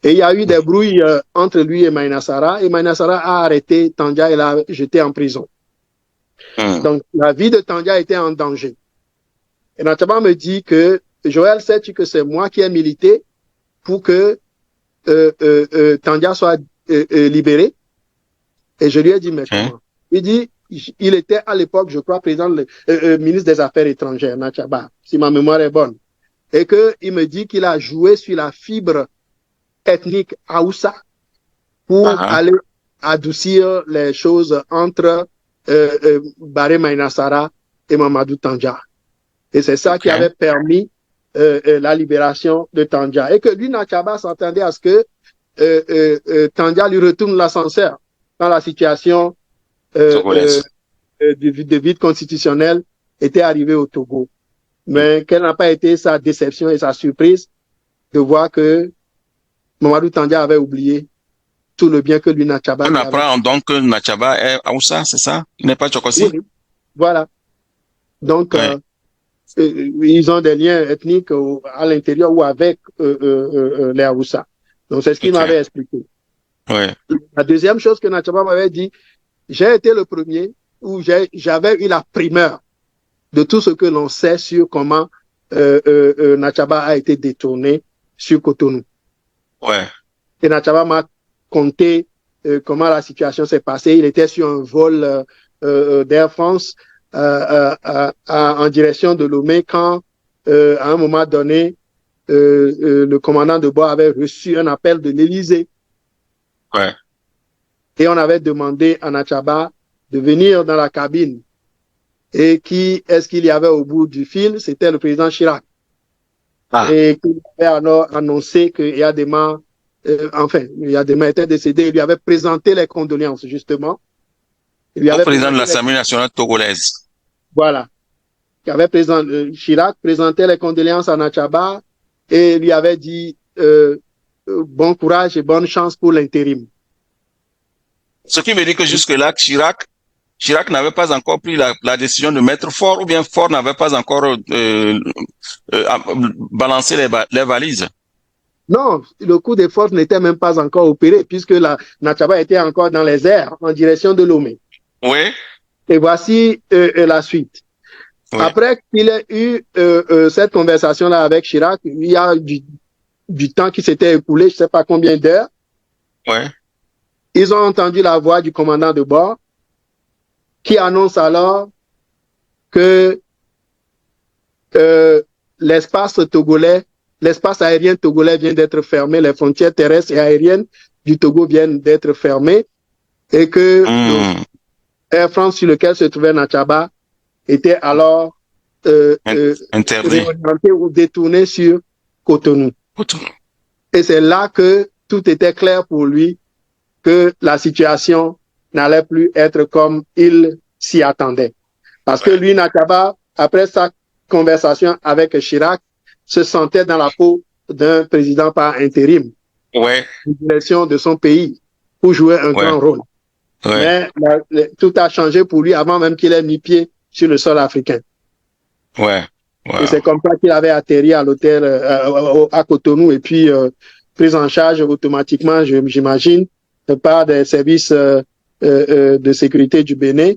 Et il y a eu des brouilles entre lui et Maïnassara a arrêté Tandja et l'a jeté en prison. Donc la vie de Tandja était en danger. Et Nachaba me dit que Joël, sais-tu que c'est moi qui ai milité pour que Tandja soit libéré? Et je lui ai dit, mais comment? Il dit, il était à l'époque, je crois, ministre des Affaires étrangères, Nachaba, si ma mémoire est bonne. Et qu'il me dit qu'il a joué sur la fibre ethnique Haoussa pour aller adoucir les choses entre Baré Maïnassara et Mamadou Tandja. Et c'est ça qui avait permis la libération de Tandja. Et que lui, Nachaba, s'attendait à ce que Tandja lui retourne l'ascenseur quand la situation de vide constitutionnel était arrivée au Togo. Mais quelle n'a pas été sa déception et sa surprise de voir que Mamadou Tandja avait oublié tout le bien que lui, Nachaba. On apprend donc que Nachaba est Haoussa, c'est ça? Il n'est pas Tchokossi? Oui, voilà. Donc, ils ont des liens ethniques à l'intérieur ou avec les Haoussa. Donc, c'est ce qu'il m'avait expliqué. La deuxième chose que Nachaba m'avait dit, j'ai été le premier où j'avais eu la primeur de tout ce que l'on sait sur comment Nachaba a été détourné sur Cotonou. Et Nachaba m'a conté comment la situation s'est passée. Il était sur un vol d'Air France en direction de Lomé quand, à un moment donné, le commandant de bord avait reçu un appel de l'Élysée. Et on avait demandé à Nachaba de venir dans la cabine. Et qui est-ce qu'il y avait au bout du fil? C'était le président Chirac. Et qui avait alors annoncé que Yadema était décédé. Il lui avait présenté les condoléances, justement. Le président de l'Assemblée nationale togolaise. Voilà. Chirac présentait les condoléances à Nachaba et lui avait dit bon courage et bonne chance pour l'intérim. Ce qui veut dire que jusque-là, Chirac n'avait pas encore pris la décision de mettre Faure, ou bien Faure n'avait pas encore balancé les valises. Non, le coup de force n'était même pas encore opéré puisque Nachaba était encore dans les airs en direction de Lomé. Oui. Et voici la suite. Oui. Après qu'il ait eu cette conversation-là avec Chirac, il y a du temps qui s'était écoulé, je ne sais pas combien d'heures. Ouais. Ils ont entendu la voix du commandant de bord qui annonce alors que l'espace aérien togolais vient d'être fermé, les frontières terrestres et aériennes du Togo viennent d'être fermées et que Air France sur lequel se trouvait Natchaba était alors interdit réorienté ou détourné sur Cotonou. Cotonou. Et c'est là que tout était clair pour lui, que la situation n'allait plus être comme il s'y attendait. Parce que lui, Natchaba, après sa conversation avec Chirac, se sentait dans la peau d'un président par intérim, ouais, en direction de son pays, pour jouer un grand rôle. Ouais. Mais tout a changé pour lui avant même qu'il ait mis pied sur le sol africain. Ouais. Et c'est comme ça qu'il avait atterri à l'hôtel à Cotonou et puis pris en charge automatiquement, j'imagine, par des services de sécurité du Bénin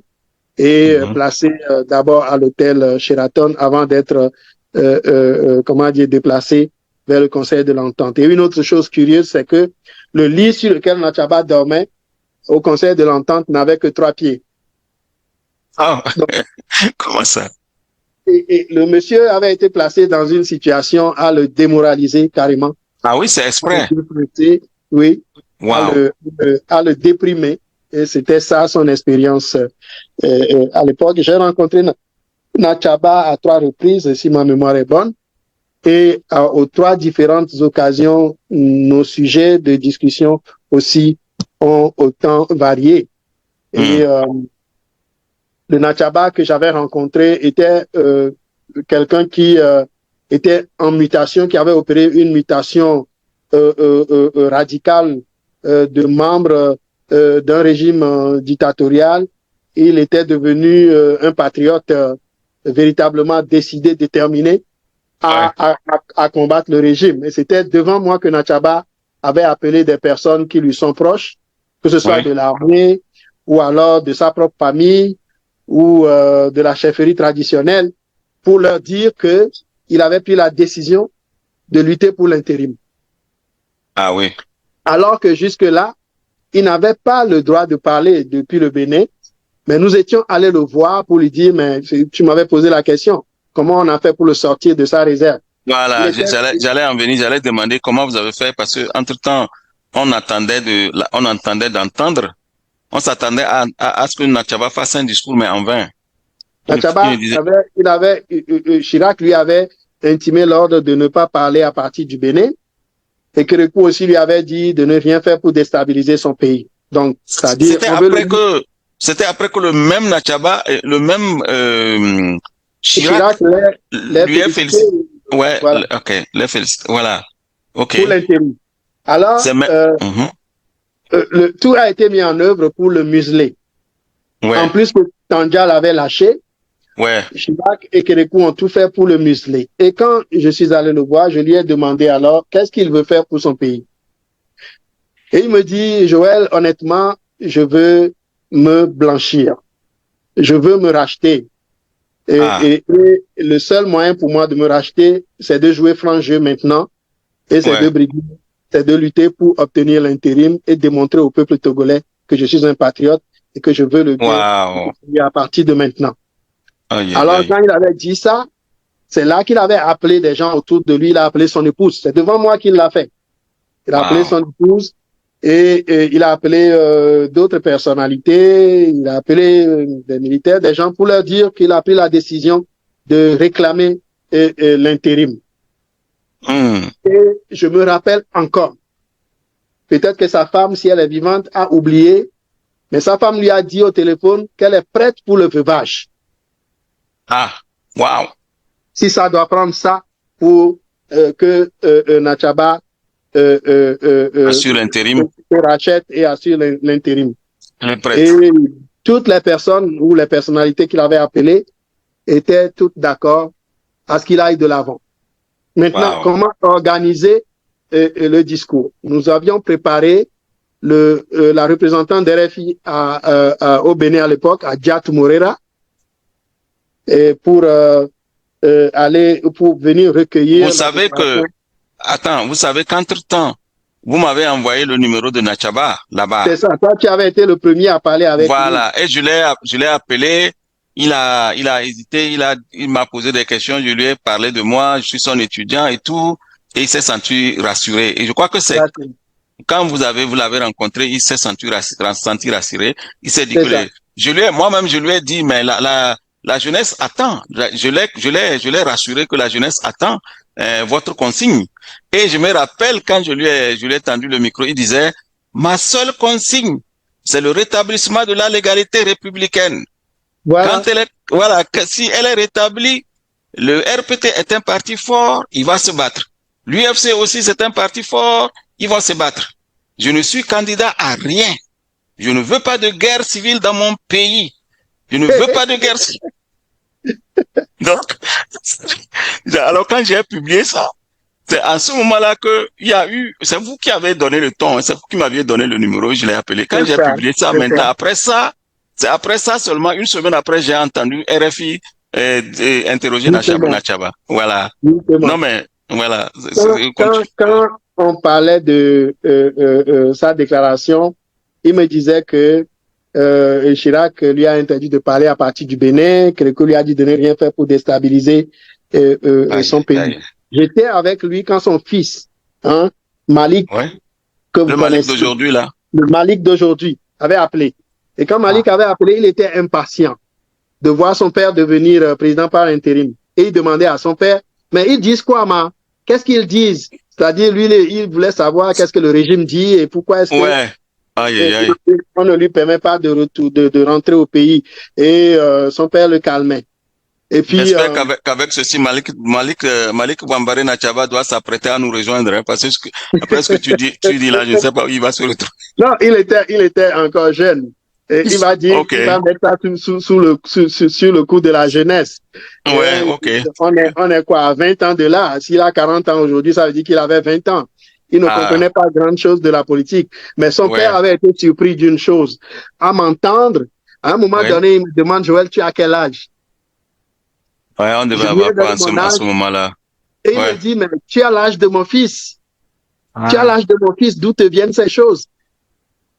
et placé d'abord à l'hôtel Sheraton avant d'être déplacé vers le Conseil de l'Entente. Et une autre chose curieuse, c'est que le lit sur lequel Natchaba dormait au Conseil de l'Entente n'avait que 3 pieds. Ah, donc, comment ça? Et le monsieur avait été placé dans une situation à le démoraliser carrément. Ah oui, c'est exprès. Oui, wow. à le déprimer. Et c'était ça son expérience à l'époque. J'ai rencontré Natchaba à 3 reprises, si ma mémoire est bonne. Et aux 3 différentes occasions, nos sujets de discussion aussi ont autant varié. Et le Natchaba que j'avais rencontré était quelqu'un qui était en mutation, qui avait opéré une mutation radicale de membre d'un régime dictatorial. Il était devenu un patriote véritablement décidé, déterminé à combattre le régime. Et c'était devant moi que Natchaba avait appelé des personnes qui lui sont proches, que ce soit de l'armée ou alors de sa propre famille ou de la chefferie traditionnelle, pour leur dire qu'il avait pris la décision de lutter pour l'intérim. Ah oui. Alors que jusque-là, il n'avait pas le droit de parler depuis le Bénin, mais nous étions allés le voir pour lui dire, mais tu m'avais posé la question, comment on a fait pour le sortir de sa réserve? Voilà, j'allais en venir, j'allais demander comment vous avez fait, parce que entre-temps, on entendait d'entendre. On s'attendait à ce que Natchaba fasse un discours, mais en vain. Natchaba, Chirac lui avait intimé l'ordre de ne pas parler à partir du Bénin et Kérékou aussi lui avait dit de ne rien faire pour déstabiliser son pays. Donc, c'est-à-dire... C'était après que le même Natchaba, le même Chirac lui a félicité. Ouais, voilà. Ok, les félicité. Voilà. Ok. Pour l'intérim. Alors, tout a été mis en œuvre pour le museler. Ouais. En plus que Tandja l'avait lâché, Chirac et Kérékou ont tout fait pour le museler. Et quand je suis allé le voir, je lui ai demandé alors qu'est-ce qu'il veut faire pour son pays. Et il me dit, Joël, honnêtement, je veux me blanchir. Je veux me racheter. Et le seul moyen pour moi de me racheter, c'est de jouer franc jeu maintenant. Et c'est de briguer, c'est de lutter pour obtenir l'intérim et démontrer au peuple togolais que je suis un patriote et que je veux le bien à partir de maintenant. Alors, quand il avait dit ça, c'est là qu'il avait appelé des gens autour de lui, il a appelé son épouse. C'est devant moi qu'il l'a fait. Il a appelé son épouse et il a appelé d'autres personnalités, il a appelé des militaires, des gens pour leur dire qu'il a pris la décision de réclamer l'intérim. Et je me rappelle encore, peut-être que sa femme, si elle est vivante, a oublié, mais sa femme lui a dit au téléphone qu'elle est prête pour le veuvage. Ah, waouh! Si ça doit prendre ça pour que Natchaba assure l'intérim, rachète et assure l'intérim. Et toutes les personnes ou les personnalités qu'il avait appelées étaient toutes d'accord à ce qu'il aille de l'avant. Maintenant, comment organiser le discours? Nous avions préparé la représentante d'RFI au Bénin à l'époque, à Diat Moreira, pour pour venir recueillir. Vous savez que, attends, vous savez qu'entre-temps, vous m'avez envoyé le numéro de Nachaba, là-bas. C'est ça, toi tu avais été le premier à parler avec lui. Voilà, et je l'ai appelé, il a hésité, il m'a posé des questions, je lui ai parlé de moi, je suis son étudiant et tout, et il s'est senti rassuré. Et je crois que c'est, quand vous l'avez rencontré, il s'est senti rassuré, il s'est dit que moi-même je lui ai dit, mais la jeunesse attend, je l'ai rassuré que la jeunesse attend, votre consigne. Et je me rappelle quand je lui ai tendu le micro, il disait, ma seule consigne, c'est le rétablissement de la légalité républicaine. Voilà. Si elle est rétablie, le RPT est un parti fort, il va se battre. L'UFC aussi, c'est un parti fort, ils vont se battre. Je ne suis candidat à rien. Je ne veux pas de guerre civile dans mon pays. Je ne veux pas de guerre civile. Donc, alors quand j'ai publié ça, c'est à ce moment-là que il y a eu, c'est vous qui avez donné le ton, c'est vous qui m'aviez donné le numéro, je l'ai appelé. Quand j'ai publié ça, maintenant, c'est après ça seulement, une semaine après, j'ai entendu RFI interroger Nachaba. Voilà. Non mais, voilà. Quand on parlait de sa déclaration, il me disait que Chirac lui a interdit de parler à partir du Bénin, que lui a dit de ne rien faire pour déstabiliser son pays. J'étais avec lui quand son fils, Malik, que vous le Malik d'aujourd'hui là, le Malik d'aujourd'hui avait appelé. Et quand Malik avait appelé, il était impatient de voir son père devenir président par intérim. Et il demandait à son père, mais ils disent quoi, ma? Qu'est-ce qu'ils disent? C'est-à-dire, lui, il voulait savoir qu'est-ce que le régime dit et pourquoi est-ce que on ne lui permet pas de rentrer au pays. Et son père le calmait. Et puis, j'espère qu'avec ceci, Malik Bambare Nachaba doit s'apprêter à nous rejoindre, hein, parce que après ce que tu dis là, je ne sais pas où il va se retrouver. Non, il était encore jeune. Et il va dire qu'il va mettre ça sur le coup de la jeunesse. Ouais, ok. On est quoi, à 20 ans de là? S'il a 40 ans aujourd'hui, ça veut dire qu'il avait 20 ans. Il ne comprenait pas grande chose de la politique. Mais son père avait été surpris d'une chose. À m'entendre, à un moment donné, il me demande, Joël, tu as quel âge? Ouais, on devait avoir quoi à ce moment-là? Et il me dit, mais tu as l'âge de mon fils. Tu as l'âge de mon fils, d'où te viennent ces choses?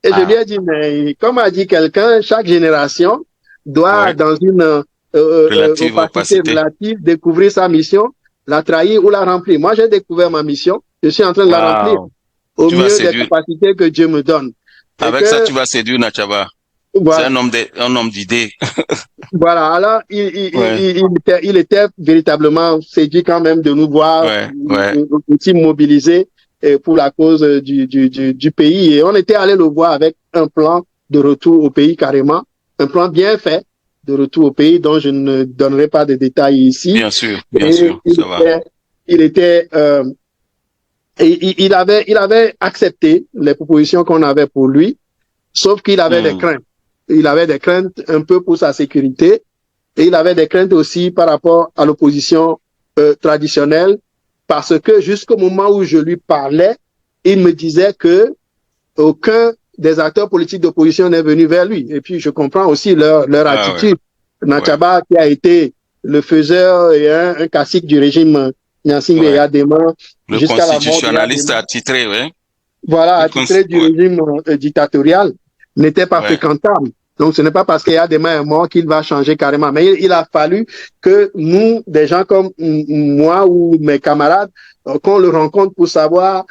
Et je lui ai dit, mais comme a dit quelqu'un, chaque génération doit, dans une opacité relative, découvrir sa mission, la trahir ou la remplir. Moi, j'ai découvert ma mission. Je suis en train de la remplir au mieux des capacités que Dieu me donne. Avec ça, tu vas séduire Nachaba. Voilà. C'est un homme d'idées. Voilà. Alors, il était véritablement séduit quand même de nous voir aussi mobilisés pour la cause du pays. Et on était allé le voir avec un plan de retour au pays carrément, un plan bien fait de retour au pays dont je ne donnerai pas de détails ici. Bien sûr, ça va. Il avait accepté les propositions qu'on avait pour lui, sauf qu'il avait des craintes. Il avait des craintes un peu pour sa sécurité et il avait des craintes aussi par rapport à l'opposition traditionnelle, parce que jusqu'au moment où je lui parlais, il me disait que aucun des acteurs politiques d'opposition n'est venu vers lui. Et puis je comprends aussi leur attitude. Nachaba, qui a été le faiseur et un cacique du régime Nyansingbe Yadema, le constitutionnaliste attitré, oui. Voilà, attitré du régime dictatorial, n'était pas fréquentable. Donc, ce n'est pas parce qu'il y a des mains morts qu'il va changer carrément. Mais il a fallu que nous, des gens comme moi ou mes camarades, qu'on le rencontre pour savoir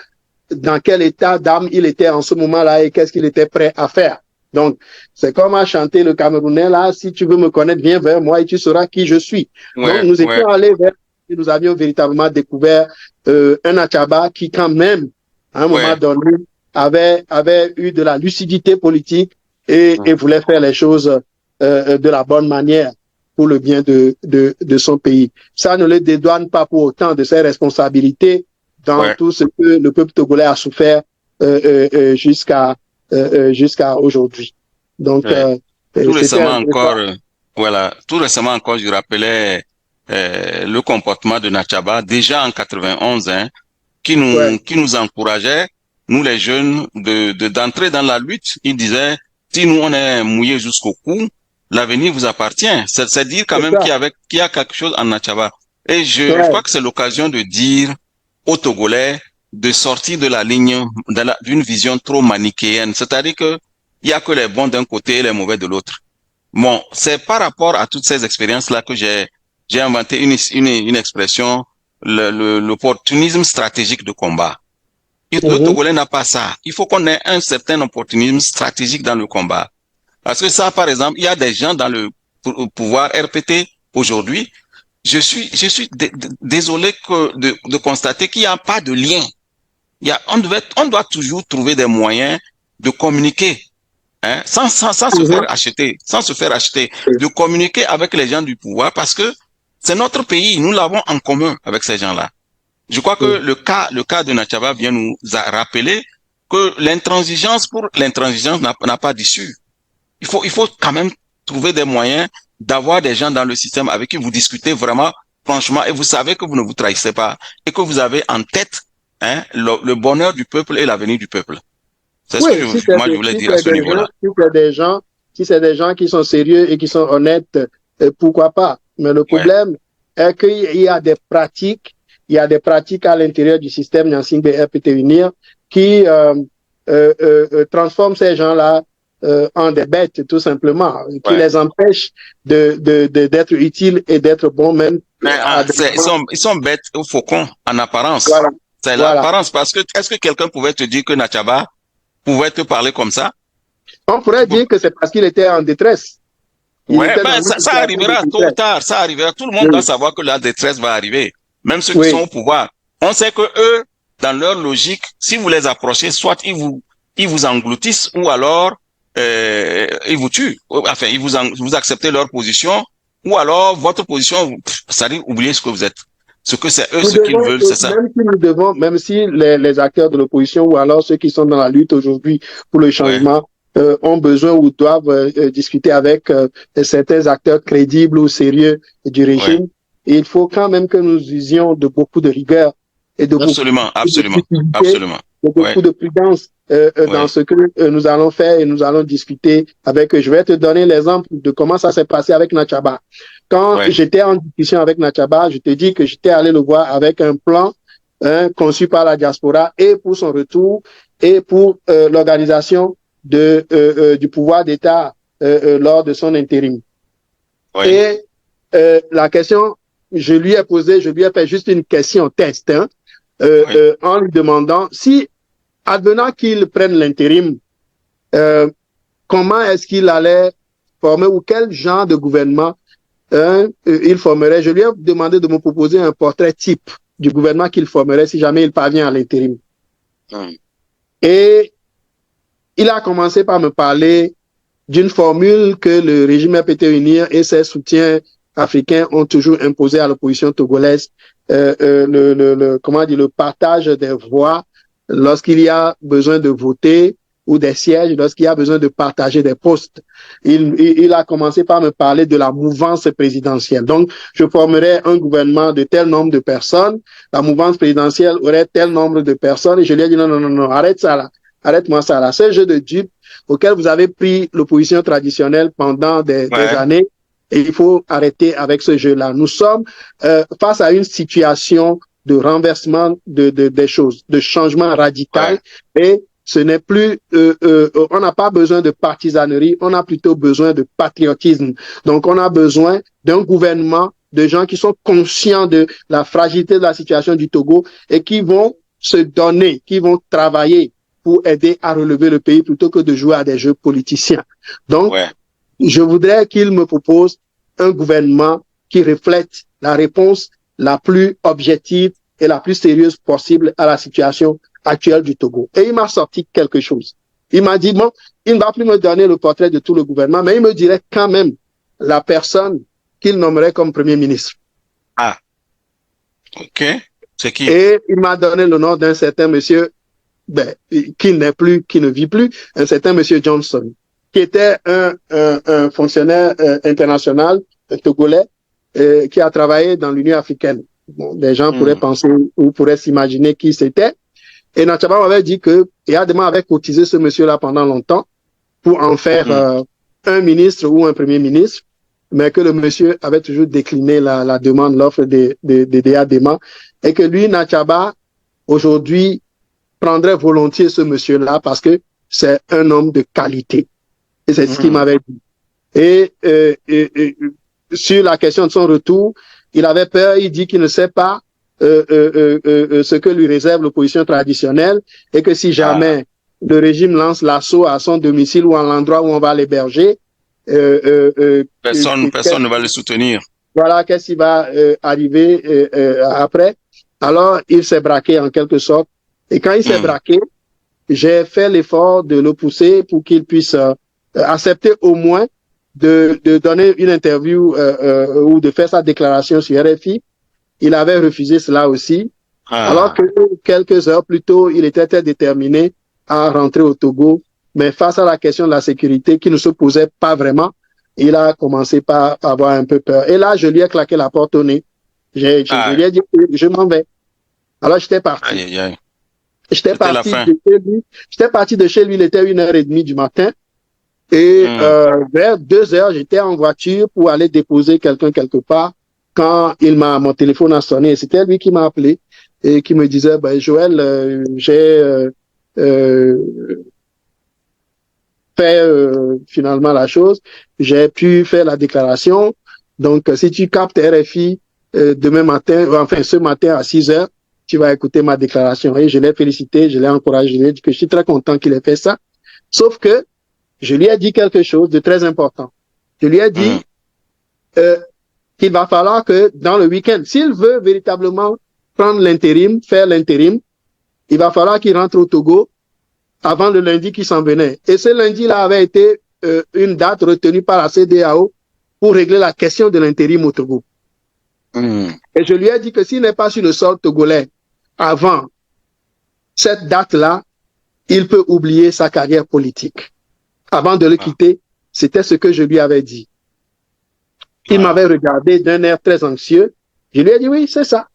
dans quel état d'âme il était en ce moment-là et qu'est-ce qu'il était prêt à faire. Donc, c'est comme à chanter le Camerounais là, si tu veux me connaître, viens vers moi et tu sauras qui je suis. Donc, nous étions allés vers, et nous avions véritablement découvert un Achaba qui, quand même, à un moment donné, avait eu de la lucidité politique et voulait faire les choses de la bonne manière pour le bien de son pays. Ça ne le dédouane pas pour autant de ses responsabilités dans tout ce que le peuple togolais a souffert jusqu'à aujourd'hui. Donc, tout récemment encore, je rappelais le comportement de Nachaba déjà en 91, qui nous encourageait, nous les jeunes, d'entrer dans la lutte. Il disait, si nous on est mouillés jusqu'au cou, l'avenir vous appartient. C'est dire quand même qu'il y a quelque chose en Natchaba. Et je crois que c'est l'occasion de dire aux Togolais de sortir de la ligne, d'une vision trop manichéenne. C'est-à-dire que il y a que les bons d'un côté et les mauvais de l'autre. Bon, c'est par rapport à toutes ces expériences-là que j'ai inventé une expression, l'opportunisme stratégique de combat. Et le Togolais n'a pas ça. Il faut qu'on ait un certain opportunisme stratégique dans le combat. Parce que ça, par exemple, il y a des gens dans le pouvoir RPT aujourd'hui. Je suis désolé de constater qu'il n'y a pas de lien. On doit toujours trouver des moyens de communiquer, hein, sans se faire acheter, de communiquer avec les gens du pouvoir, parce que c'est notre pays, nous l'avons en commun avec ces gens-là. Je crois que le cas de Natchaba vient nous rappeler que l'intransigeance n'a pas d'issue. Il faut quand même trouver des moyens d'avoir des gens dans le système avec qui vous discutez vraiment franchement et vous savez que vous ne vous trahissez pas et que vous avez en tête, hein, le bonheur du peuple et l'avenir du peuple. C'est ce que moi je voulais dire à ce niveau-là. Si c'est des gens qui sont sérieux et qui sont honnêtes, pourquoi pas? Mais le problème est qu'il y a des pratiques, à l'intérieur du système Nyansingbe RPT Unir qui transforment ces gens-là en des bêtes, tout simplement, qui les empêchent d'être utiles et d'être bons même. Mais ils sont bêtes au faucon, en apparence. Voilà. C'est l'apparence, parce que est-ce que quelqu'un pouvait te dire que Natchaba pouvait te parler comme ça? On pourrait dire que c'est parce qu'il était en détresse. Ça arrivera tôt ou tard, ça arrivera. Tout le monde doit savoir que la détresse va arriver. Même ceux qui sont au pouvoir. On sait que eux, dans leur logique, si vous les approchez, soit ils vous engloutissent, ou alors ils vous tuent. Enfin, vous acceptez leur position, ou alors votre position, c'est-à-dire oubliez ce que vous êtes. Ce que c'est eux, ce qu'ils veulent, c'est ça. Même si les acteurs de l'opposition, ou alors ceux qui sont dans la lutte aujourd'hui pour le changement, ont besoin ou doivent discuter avec certains acteurs crédibles ou sérieux du régime, il faut quand même que nous usions de beaucoup de rigueur et de beaucoup de prudence dans ce que nous allons faire et nous allons discuter avec eux. Je vais te donner l'exemple de comment ça s'est passé avec Natchaba. Quand j'étais en discussion avec Natchaba, je te dis que j'étais allé le voir avec un plan conçu par la diaspora et pour son retour et pour l'organisation du pouvoir d'État lors de son intérim. Et la question, je lui ai fait juste une question test, en lui demandant si, advenant qu'il prenne l'intérim, comment est-ce qu'il allait former ou quel genre de gouvernement il formerait. Je lui ai demandé de me proposer un portrait type du gouvernement qu'il formerait si jamais il parvient à l'intérim. Et il a commencé par me parler d'une formule que le régime RPT Unir et ses soutiens africains ont toujours imposée à l'opposition togolaise, le partage des voix lorsqu'il y a besoin de voter ou des sièges, lorsqu'il y a besoin de partager des postes. Il a commencé par me parler de la mouvance présidentielle. Donc, je formerais un gouvernement de tel nombre de personnes, la mouvance présidentielle aurait tel nombre de personnes, et je lui ai dit non, arrête ça là. Arrête-moi ça là. C'est un jeu de dupes auquel vous avez pris l'opposition traditionnelle pendant des années et il faut arrêter avec ce jeu-là. Nous sommes face à une situation de renversement des choses, de changement radical et ce n'est plus, on n'a pas besoin de partisanerie, on a plutôt besoin de patriotisme. Donc on a besoin d'un gouvernement de gens qui sont conscients de la fragilité de la situation du Togo et qui vont se donner, qui vont travailler pour aider à relever le pays plutôt que de jouer à des jeux politiciens. Donc, je voudrais qu'il me propose un gouvernement qui reflète la réponse la plus objective et la plus sérieuse possible à la situation actuelle du Togo. Et il m'a sorti quelque chose. Il m'a dit, bon, il ne va plus me donner le portrait de tout le gouvernement, mais il me dirait quand même la personne qu'il nommerait comme Premier ministre. Ah, ok. C'est qui? Et il m'a donné le nom d'un certain monsieur qui ne vit plus, un certain monsieur Johnson, qui était un fonctionnaire international togolais qui a travaillé dans l'Union africaine. Bon, des gens pourraient penser ou pourraient s'imaginer qui c'était. Et Natchaba m'avait dit que Yadema avait cotisé ce monsieur-là pendant longtemps pour en faire un ministre ou un premier ministre, mais que le monsieur avait toujours décliné la demande, l'offre des DADEMA, et que lui, Nachaba, aujourd'hui, prendrait volontiers ce monsieur-là parce que c'est un homme de qualité. Et c'est ce qu'il m'avait dit. Et sur la question de son retour, il avait peur, il dit qu'il ne sait pas ce que lui réserve l'opposition traditionnelle et que si jamais le régime lance l'assaut à son domicile ou à l'endroit où on va l'héberger, personne ne va le soutenir. Voilà, qu'est-ce qui va arriver après. Alors, il s'est braqué en quelque sorte. Et quand il s'est braqué, j'ai fait l'effort de le pousser pour qu'il puisse accepter au moins de donner une interview ou de faire sa déclaration sur RFI. Il avait refusé cela aussi. Alors que quelques heures plus tôt, il était très déterminé à rentrer au Togo. Mais face à la question de la sécurité qui ne se posait pas vraiment, il a commencé par avoir un peu peur. Et là, je lui ai claqué la porte au nez. Je lui ai dit que je m'en vais. Alors, j'étais parti. J'étais parti de chez lui, il était 1h30 du matin. Et vers 2h, j'étais en voiture pour aller déposer quelqu'un quelque part. Quand mon téléphone a sonné, c'était lui qui m'a appelé et qui me disait, Joël, j'ai fait finalement la chose. J'ai pu faire la déclaration. Donc, si tu captes RFI demain matin, enfin ce matin à 6h, tu vas écouter ma déclaration. Et je l'ai félicité, je l'ai encouragé, je lui ai dit que je suis très content qu'il ait fait ça. Sauf que je lui ai dit quelque chose de très important. Je lui ai dit qu'il va falloir que dans le week-end, s'il veut véritablement prendre l'intérim, faire l'intérim, il va falloir qu'il rentre au Togo avant le lundi qui s'en venait. Et ce lundi-là avait été une date retenue par la CEDEAO pour régler la question de l'intérim au Togo. Et je lui ai dit que s'il n'est pas sur le sol togolais avant cette date-là, il peut oublier sa carrière politique. Avant de le quitter, c'était ce que je lui avais dit. Il m'avait regardé d'un air très anxieux. Je lui ai dit oui, c'est ça.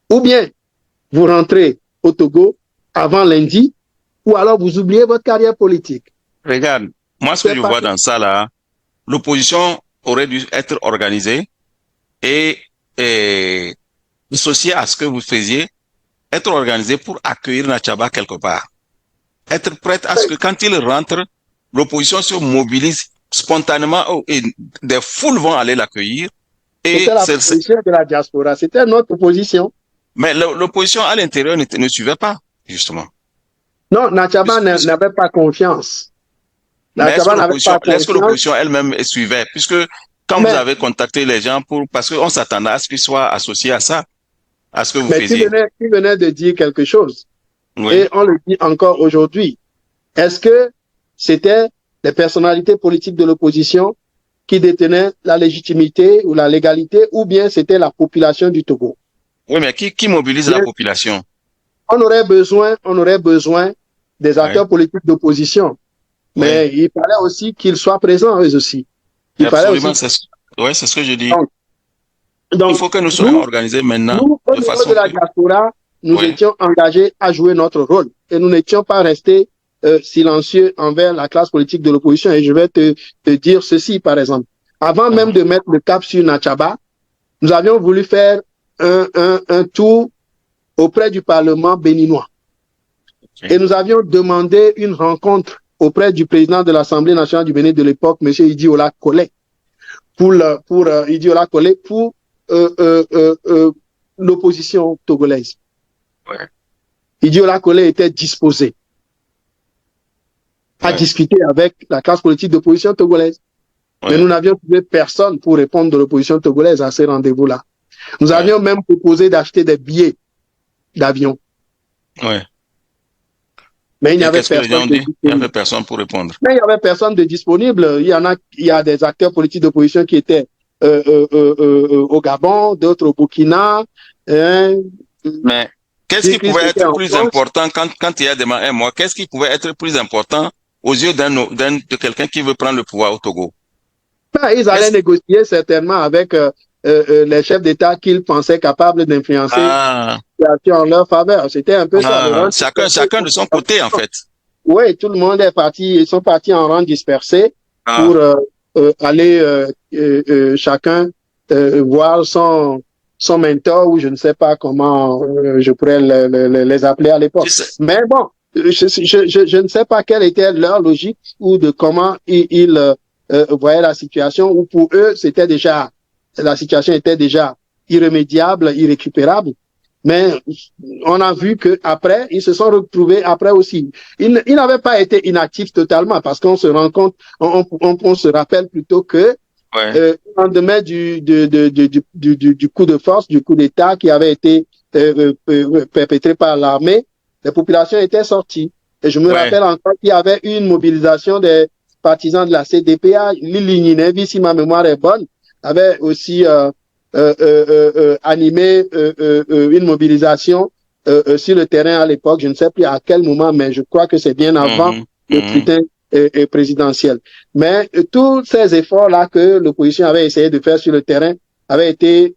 Ou bien vous rentrez au Togo avant lundi, ou alors vous oubliez votre carrière politique. Regarde, moi ce que je vois dans ça là, l'opposition aurait dû être organisée et associée à ce que vous faisiez, être organisée pour accueillir Nachaba quelque part. Être prête à ce que quand il rentre, l'opposition se mobilise spontanément et des foules vont aller l'accueillir. C'était la position de la diaspora, c'était notre opposition. Mais l'opposition à l'intérieur ne suivait pas, justement. Non, Nachaba n'avait pas confiance. Est-ce que l'opposition elle-même suivait? Puisque quand vous avez contacté les gens parce qu'on s'attendait à ce qu'ils soient associés à ça, à ce que vous faisiez. Tu venais de dire quelque chose. Oui. Et on le dit encore aujourd'hui. Est-ce que c'était les personnalités politiques de l'opposition qui détenaient la légitimité ou la légalité, ou bien c'était la population du Togo? Oui, mais qui mobilise la population? On aurait besoin des acteurs politiques d'opposition. Mais il fallait aussi qu'ils soient présents, eux aussi. Absolument, c'est ce que je dis. Donc, il faut que nous soyons organisés maintenant. Nous, au niveau de la diaspora, nous étions engagés à jouer notre rôle. Et nous n'étions pas restés silencieux envers la classe politique de l'opposition. Et je vais te dire ceci, par exemple. Avant même de mettre le cap sur Nachaba, nous avions voulu faire un tour auprès du Parlement béninois. Et nous avions demandé une rencontre auprès du président de l'Assemblée nationale du Bénin de l'époque, M. Idiola Collet, pour l'opposition togolaise. Idiola Collet était disposé à discuter avec la classe politique d'opposition togolaise. Mais nous n'avions trouvé personne pour répondre de l'opposition togolaise à ces rendez-vous-là. Nous avions même proposé d'acheter des billets d'avion. Mais il n'y avait personne pour répondre. Mais il n'y avait personne de disponible. Il y a des acteurs politiques d'opposition qui étaient au Gabon, d'autres au Burkina. Mais qu'est-ce qui pouvait être plus important quand il y a un mois? Qu'est-ce qui pouvait être plus important aux yeux de quelqu'un qui veut prendre le pouvoir au Togo? Ils allaient négocier certainement avec les chefs d'État qu'ils pensaient capables d'influencer en leur faveur. C'était un peu ça. Chacun de son côté, en fait. Oui, tout le monde est parti. Ils sont partis en rang dispersé. pour aller chacun voir son mentor, ou je ne sais pas comment je pourrais les appeler à l'époque. Mais bon, je ne sais pas quelle était leur logique ou de comment ils voyaient la situation, ou pour eux, c'était déjà, la situation était déjà irrémédiable, irrécupérable. Mais on a vu que après, ils se sont retrouvés après aussi. Ils n'avaient pas été inactifs totalement, parce qu'on se rend compte, on se rappelle plutôt que au lendemain du coup de force, du coup d'État qui avait été perpétré par l'armée, les populations étaient sorties. Et je me rappelle encore qu'il y avait une mobilisation des partisans de la CDPA. Lili, si ma mémoire est bonne, avait aussi animé une mobilisation sur le terrain à l'époque. Je ne sais plus à quel moment, mais je crois que c'est bien avant le scrutin présidentiel. Mais tous ces efforts-là que l'opposition avait essayé de faire sur le terrain avaient été,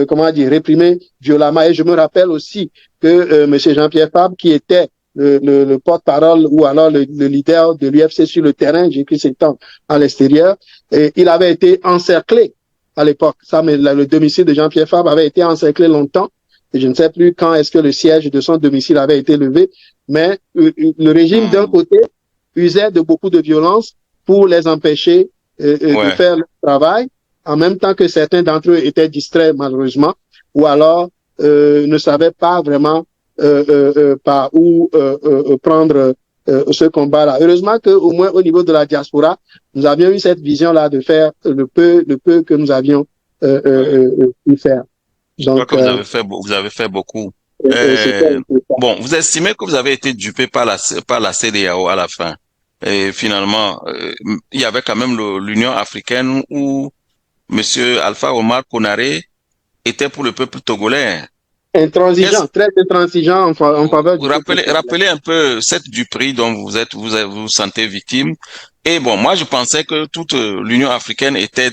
comment dire, réprimés violemment. Et je me rappelle aussi que M. Jean-Pierre Fabre, qui était le porte-parole ou alors le leader de l'UFC sur le terrain, j'ai écrit ses temps à l'extérieur, et il avait été encerclé à l'époque. Ça, mais le domicile de Jean-Pierre Fabre avait été encerclé longtemps. Et je ne sais plus quand est-ce que le siège de son domicile avait été levé. Mais le régime, d'un côté, usait de beaucoup de violence pour les empêcher de faire leur travail, en même temps que certains d'entre eux étaient distraits, malheureusement, ou alors ne savaient pas vraiment par où prendre ce combat-là. Heureusement qu'au moins au niveau de la diaspora, nous avions eu cette vision-là de faire le peu que nous avions pu faire. Donc, je crois que vous avez fait beaucoup. Bon, vous estimez que vous avez été dupé par la CEDEAO à la fin. Et finalement, il y avait quand même l'Union africaine où Monsieur Alpha Omar Konaré était pour le peuple togolais. Intransigeant, très intransigeant en faveur du peuple. Rappelez un peu cette duperie dont vous sentez victime. Et bon, moi je pensais que toute l'Union africaine était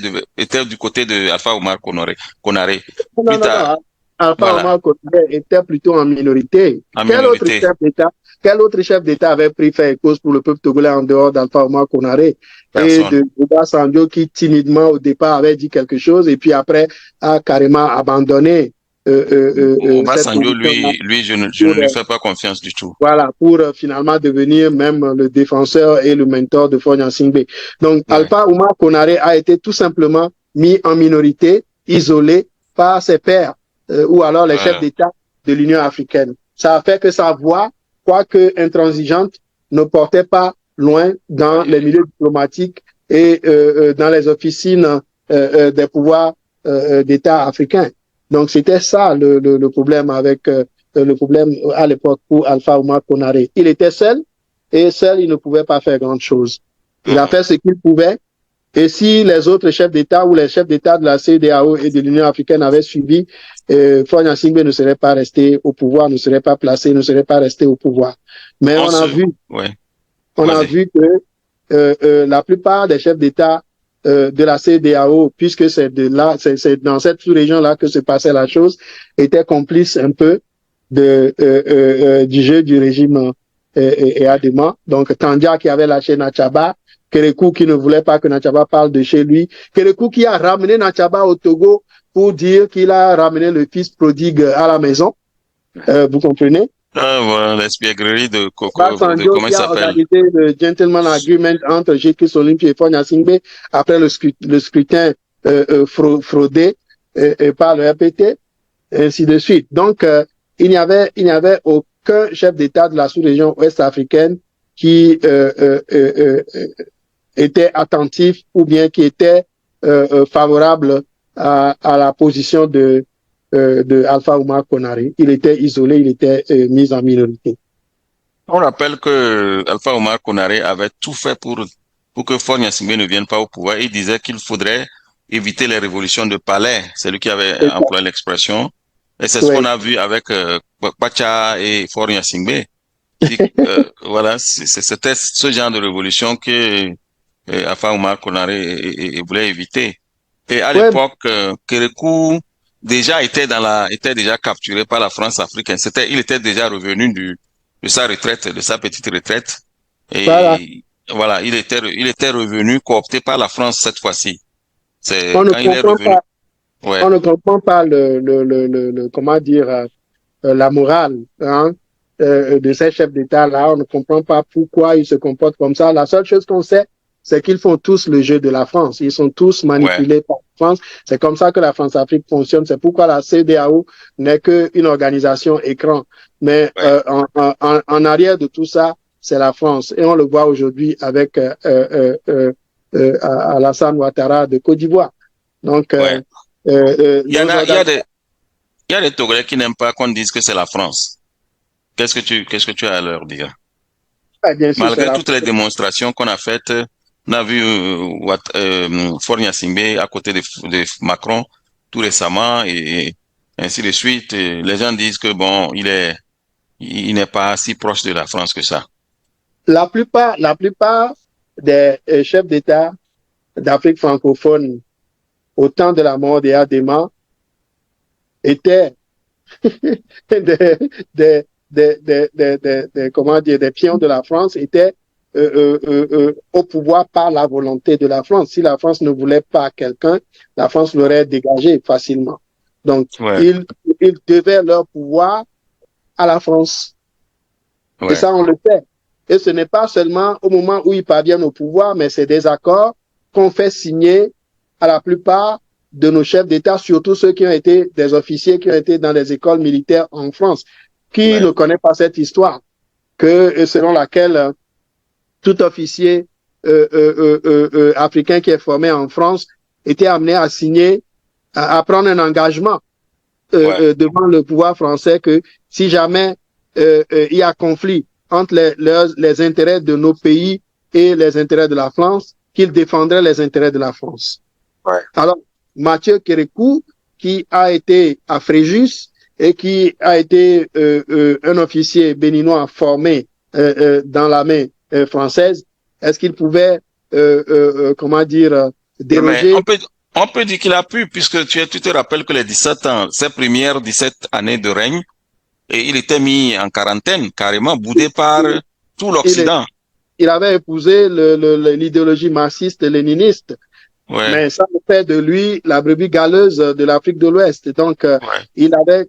du côté de Alpha Omar Konaré. Non. Alpha Omar Konaré était plutôt en minorité. Quel autre chef d'État avait pris fait et cause pour le peuple togolais en dehors d'Alpha Omar Konaré et de Oba Sanjo, qui timidement au départ avait dit quelque chose et puis après a carrément abandonné. Oba Sanjo, lui, je ne lui fais pas confiance du tout. Voilà, pour finalement devenir même le défenseur et le mentor de Faure Gnassingbé. Donc, Alpha Omar Konaré a été tout simplement mis en minorité, isolé par ses pairs ou alors les chefs d'État de l'Union africaine. Ça a fait que sa voix, quoique intransigeante, ne portait pas loin dans les milieux diplomatiques et dans les officines des pouvoirs d'État africains. Donc, c'était ça le problème avec le problème à l'époque pour Alpha Omar Konaré. Il était seul et seul, il ne pouvait pas faire grand chose. Il a fait ce qu'il pouvait. Et si les autres chefs d'État ou les chefs d'État de la CEDEAO et de l'Union africaine avaient suivi, Faure Gnassingbé ne serait pas resté au pouvoir, ne serait pas placé, ne serait pas resté au pouvoir. Mais on a vu que la plupart des chefs d'État de la CEDEAO, puisque c'est dans cette sous-région-là que se passait la chose, étaient complices un peu du jeu du régime Adema. Donc, Tandia qui avait lâché Nachaba, Kérékou qui ne voulait pas que Nachaba parle de chez lui, Kérékou qui a ramené Nachaba au Togo pour dire qu'il a ramené le fils prodigue à la maison. Vous comprenez? Voilà, l'espièglerie de Coco, comment il s'appelle? Organisé le gentleman agreement entre J.K. Solimpi et Faure Gnassingbé après le scrutin fraudé par le RPT, ainsi de suite. Donc, il n'y avait aucun chef d'État de la sous-région ouest-africaine qui était attentif ou bien qui était favorable à la position de Alpha Omar Konaré. Il était isolé, il était mis en minorité. On rappelle que Alpha Omar Konaré avait tout fait pour que Faure Gnassingbé ne vienne pas au pouvoir. Il disait qu'il faudrait éviter les révolutions de palais. C'est lui qui avait employé l'expression. Et c'est ce qu'on a vu avec Kwacha et Faure Gnassingbé. Voilà, c'était ce genre de révolution que Alpha Omar Konaré voulait éviter. Et à l'époque, Kérékou était déjà capturé par la France africaine. Il était déjà revenu de sa retraite, de sa petite retraite. Et voilà, il était revenu coopté par la France cette fois-ci. C'est On ne quand il est comprend revenu. pas, Ouais, on ne comprend pas comment dire, la morale, hein, de ces chefs d'État-là. On ne comprend pas pourquoi ils se comportent comme ça. La seule chose qu'on sait, c'est qu'ils font tous le jeu de la France. Ils sont tous ouais, manipulés par la France. C'est comme ça que la France-Afrique fonctionne. C'est pourquoi la CEDEAO n'est qu'une organisation écran. Mais ouais, en arrière de tout ça, c'est la France. Et on le voit aujourd'hui avec Alassane Ouattara de Côte d'Ivoire. Donc, ouais. nos organisations, Il y a des Togolais qui n'aiment pas qu'on dise que c'est la France. Qu'est-ce que tu as à leur dire? bien sûr, c'est Malgré la toutes les démonstrations qu'on a faites, on a vu Faure Gnassingbé à côté de Macron tout récemment et ainsi de suite. Et les gens disent que bon, il n'est pas si proche de la France que ça. la plupart des chefs d'État d'Afrique francophone au temps de la mort des Adéma étaient des, comment dire, des pions de la France, étaient au pouvoir par la volonté de la France. Si la France ne voulait pas quelqu'un, la France l'aurait dégagé facilement. Donc, Ouais, ils devaient leur pouvoir à la France. Et ouais, ça, on le sait. Et ce n'est pas seulement au moment où ils parviennent au pouvoir, mais c'est des accords qu'on fait signer à la plupart de nos chefs d'État, surtout ceux qui ont été des officiers qui ont été dans les écoles militaires en France. Qui ouais, ne connaît pas cette histoire que selon laquelle tout officier africain qui est formé en France était amené à signer, à prendre un engagement ouais, devant le pouvoir français que si jamais il y a conflit entre les intérêts de nos pays et les intérêts de la France, qu'il défendrait les intérêts de la France. ouais. Alors, Mathieu Kérékou, qui a été à Fréjus et qui a été un officier béninois formé dans l'armée française, est-ce qu'il pouvait, comment dire, Mais déroger? on peut dire qu'il a pu, puisque tu te rappelles que les 17 ans, ses premières 17 années de règne, et il était mis en quarantaine, carrément boudé par tout Il, est, l'Occident. il avait épousé l'idéologie marxiste-léniniste, Ouais, mais ça fait de lui la brebis galeuse de l'Afrique de l'Ouest. Donc, ouais, il avait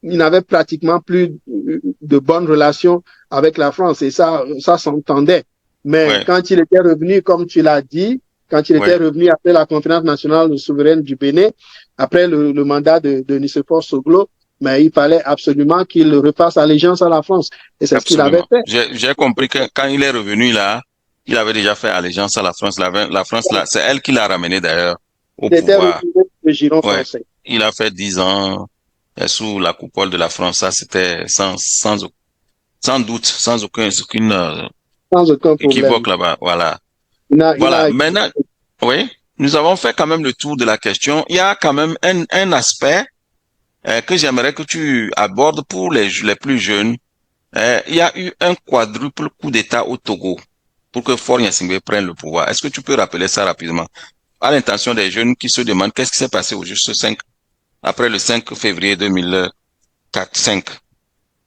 il n'avait pratiquement plus de bonnes relations avec la France et ça s'entendait. Mais ouais, quand il était revenu, comme tu l'as dit, quand il était ouais, revenu après la conférence nationale souveraine du Bénin, après le mandat de Nicéphore Soglo, mais il fallait absolument qu'il refasse allégeance à la France. Et c'est ce qu'il avait absolument. fait. J'ai compris que quand il est revenu là, il avait déjà fait allégeance à la France. La France, là, c'est elle qui l'a ramené d'ailleurs au Il était pouvoir. retourné le giron Ouais. français, Il a fait 10 ans sous la coupole de la France. Ça, c'était sans doute, sans aucune sans aucun problème. équivoque là-bas. Voilà. Il Voilà. n'a Maintenant, oui, nous avons fait quand même le tour de la question. Il y a quand même un aspect que j'aimerais que tu abordes pour les plus jeunes. Il y a eu un quadruple coup d'État au Togo pour que Faure Gnassingbé prenne le pouvoir. Est-ce que tu peux rappeler ça rapidement? À l'intention des jeunes qui se demandent qu'est-ce qui s'est passé au juste 5, après le 5 février 2004, 5.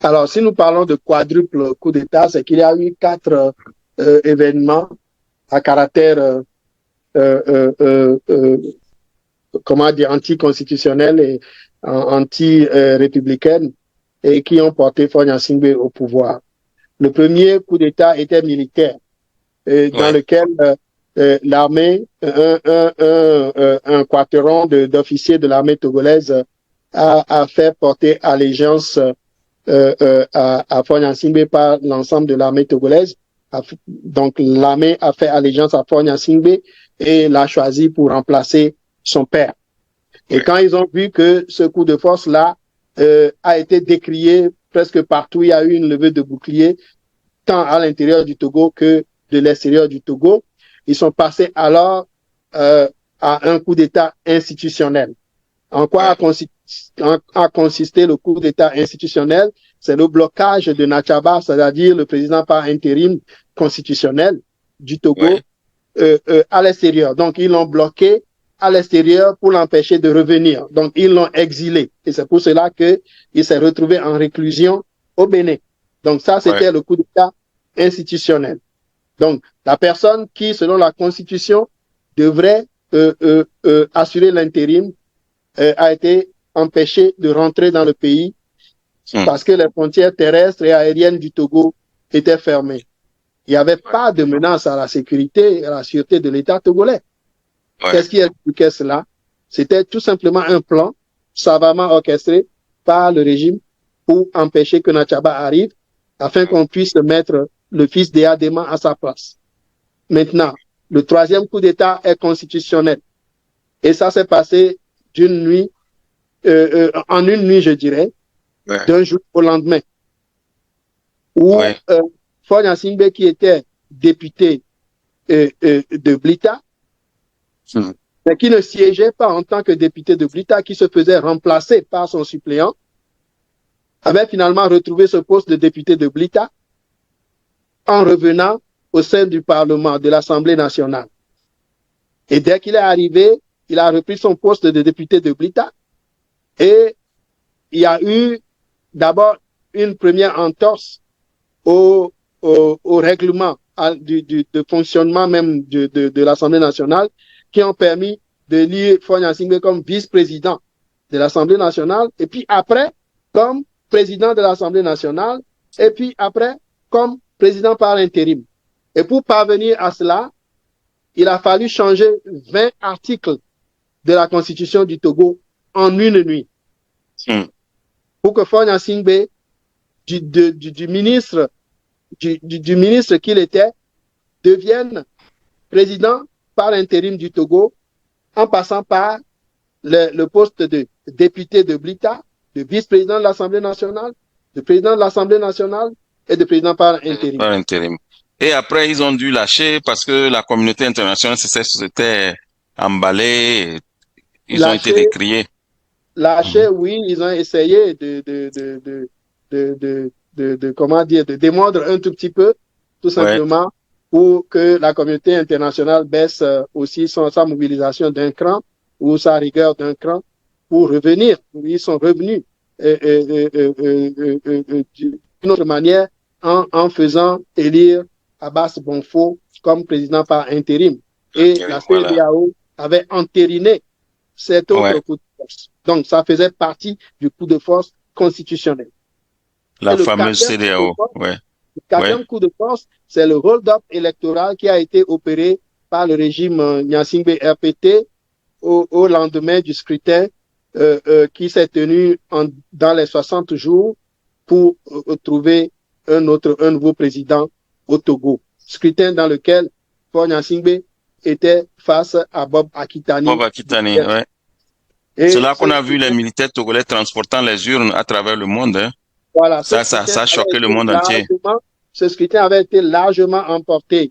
Alors, si nous parlons de quadruple coup d'État, c'est qu'il y a eu 4 événements à caractère, comment dire, anticonstitutionnel et anti-républicaine et qui ont porté Faure Gnassingbé au pouvoir. Le premier coup d'État était militaire, dans Ouais, lequel l'armée, un quaterron d'officiers de l'armée togolaise a fait porter allégeance à Faure Gnassingbé par l'ensemble de l'armée togolaise. Donc l'armée a fait allégeance à Faure Gnassingbé et l'a choisi pour remplacer son père. Et ouais, quand ils ont vu que ce coup de force-là a été décrié presque partout, il y a eu une levée de bouclier, tant à l'intérieur du Togo que de l'extérieur du Togo, ils sont passés alors à un coup d'État institutionnel. En quoi ouais, a consisté le coup d'État institutionnel? C'est le blocage de Nachaba, c'est-à-dire le président par intérim constitutionnel du Togo, ouais, à l'extérieur. Donc, ils l'ont bloqué à l'extérieur pour l'empêcher de revenir. Donc, ils l'ont exilé. Et c'est pour cela qu'il s'est retrouvé en réclusion au Bénin. Donc, ça, c'était le coup d'État institutionnel. Donc, la personne qui, selon la Constitution, devrait assurer l'intérim a été empêchée de rentrer dans le pays parce que les frontières terrestres et aériennes du Togo étaient fermées. Il n'y avait pas de menace à la sécurité et à la sûreté de l'État togolais. Qu'est-ce qui expliquait cela? C'était tout simplement un plan savamment orchestré par le régime pour empêcher que Nachaba arrive afin qu'on puisse mettre le fils d'Eyadema à sa place. Maintenant, le troisième coup d'État est constitutionnel. Et ça s'est passé d'une nuit, en une nuit, je dirais, d'un jour au lendemain, où Faure Gnassingbé, qui était député de Blita, mais qui ne siégeait pas en tant que député de Blita, qui se faisait remplacer par son suppléant, avait finalement retrouvé ce poste de député de Blita en revenant au sein du Parlement, de l'Assemblée nationale. Et dès qu'il est arrivé, il a repris son poste de député de Blita et il y a eu d'abord une première entorse au règlement de fonctionnement même de l'Assemblée nationale qui ont permis de lire Faure Gnassingbé comme vice-président de l'Assemblée nationale et puis après comme président de l'Assemblée nationale et puis après comme président par intérim. Et pour parvenir à cela, il a fallu changer 20 articles de la Constitution du Togo en une nuit. Pour que Faure Gnassingbé, du ministre qu'il était, devienne président par intérim du Togo en passant par le poste de député de Blita, de vice-président de l'Assemblée nationale, de président de l'Assemblée nationale et de président par intérim. Par intérim. Et après, ils ont dû lâcher parce que la communauté internationale s'était emballée, ils ont été décriés. Lâcher, oui, ils ont essayé comment dire, de démordre un tout petit peu, tout simplement, pour que la communauté internationale baisse aussi sa mobilisation d'un cran ou sa rigueur d'un cran pour revenir. Ils sont revenus d'une autre manière en faisant élire Abbas Bonfo comme président par intérim. Et la CEDEAO avait entériné cet autre coup de force. Donc, ça faisait partie du coup de force constitutionnel. La fameuse CEDEAO. Le quatrième coup de force, c'est le hold-up électoral qui a été opéré par le régime Gnassingbé RPT au lendemain du scrutin qui s'est tenu dans les 60 jours pour trouver un nouveau président au Togo. Scrutin dans lequel Faure Gnassingbé était face à Bob Akitani. Bob Akitani, ouais. C'est là qu'on a vu les militaires togolais transportant les urnes à travers le monde. Hein. Voilà, ça a choqué le monde entier. Ce scrutin avait été largement remporté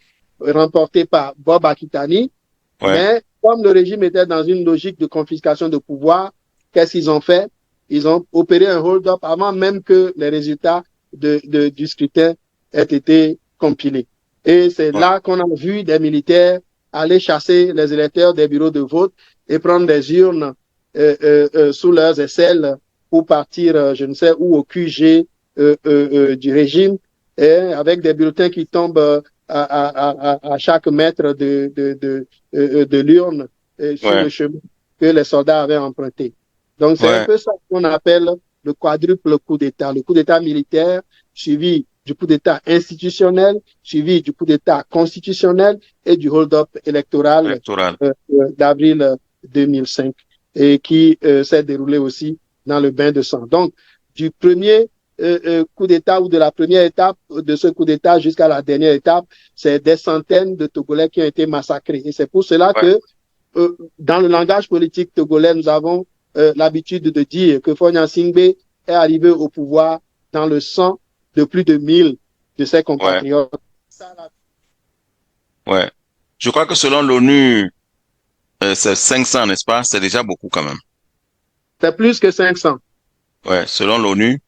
par Bob Akitani. Mais comme le régime était dans une logique de confiscation de pouvoir, qu'est-ce qu'ils ont fait? Ils ont opéré un hold-up avant même que les résultats du scrutin aient été compilés. Et c'est là qu'on a vu des militaires aller chasser les électeurs des bureaux de vote et prendre des urnes sous leurs aisselles pour partir, je ne sais où, au QG du régime, et avec des bulletins qui tombent à chaque mètre de l'urne sur le chemin que les soldats avaient emprunté. Donc, c'est un peu ça qu'on appelle le quadruple coup d'État. Le coup d'État militaire suivi du coup d'État institutionnel, suivi du coup d'État constitutionnel et du hold-up électoral. D'avril 2005 et qui s'est déroulé aussi dans le bain de sang. Donc, du premier coup d'État ou de la première étape de ce coup d'État jusqu'à la dernière étape, c'est des centaines de Togolais qui ont été massacrés. Et c'est pour cela que dans le langage politique togolais, nous avons l'habitude de dire que Faure Gnassingbé est arrivé au pouvoir dans le sang de plus de 1000 de ses compatriotes. Ouais. Je crois que selon l'ONU, c'est 500, n'est-ce pas? C'est déjà beaucoup quand même. C'est plus que 500. Ouais, selon l'ONU.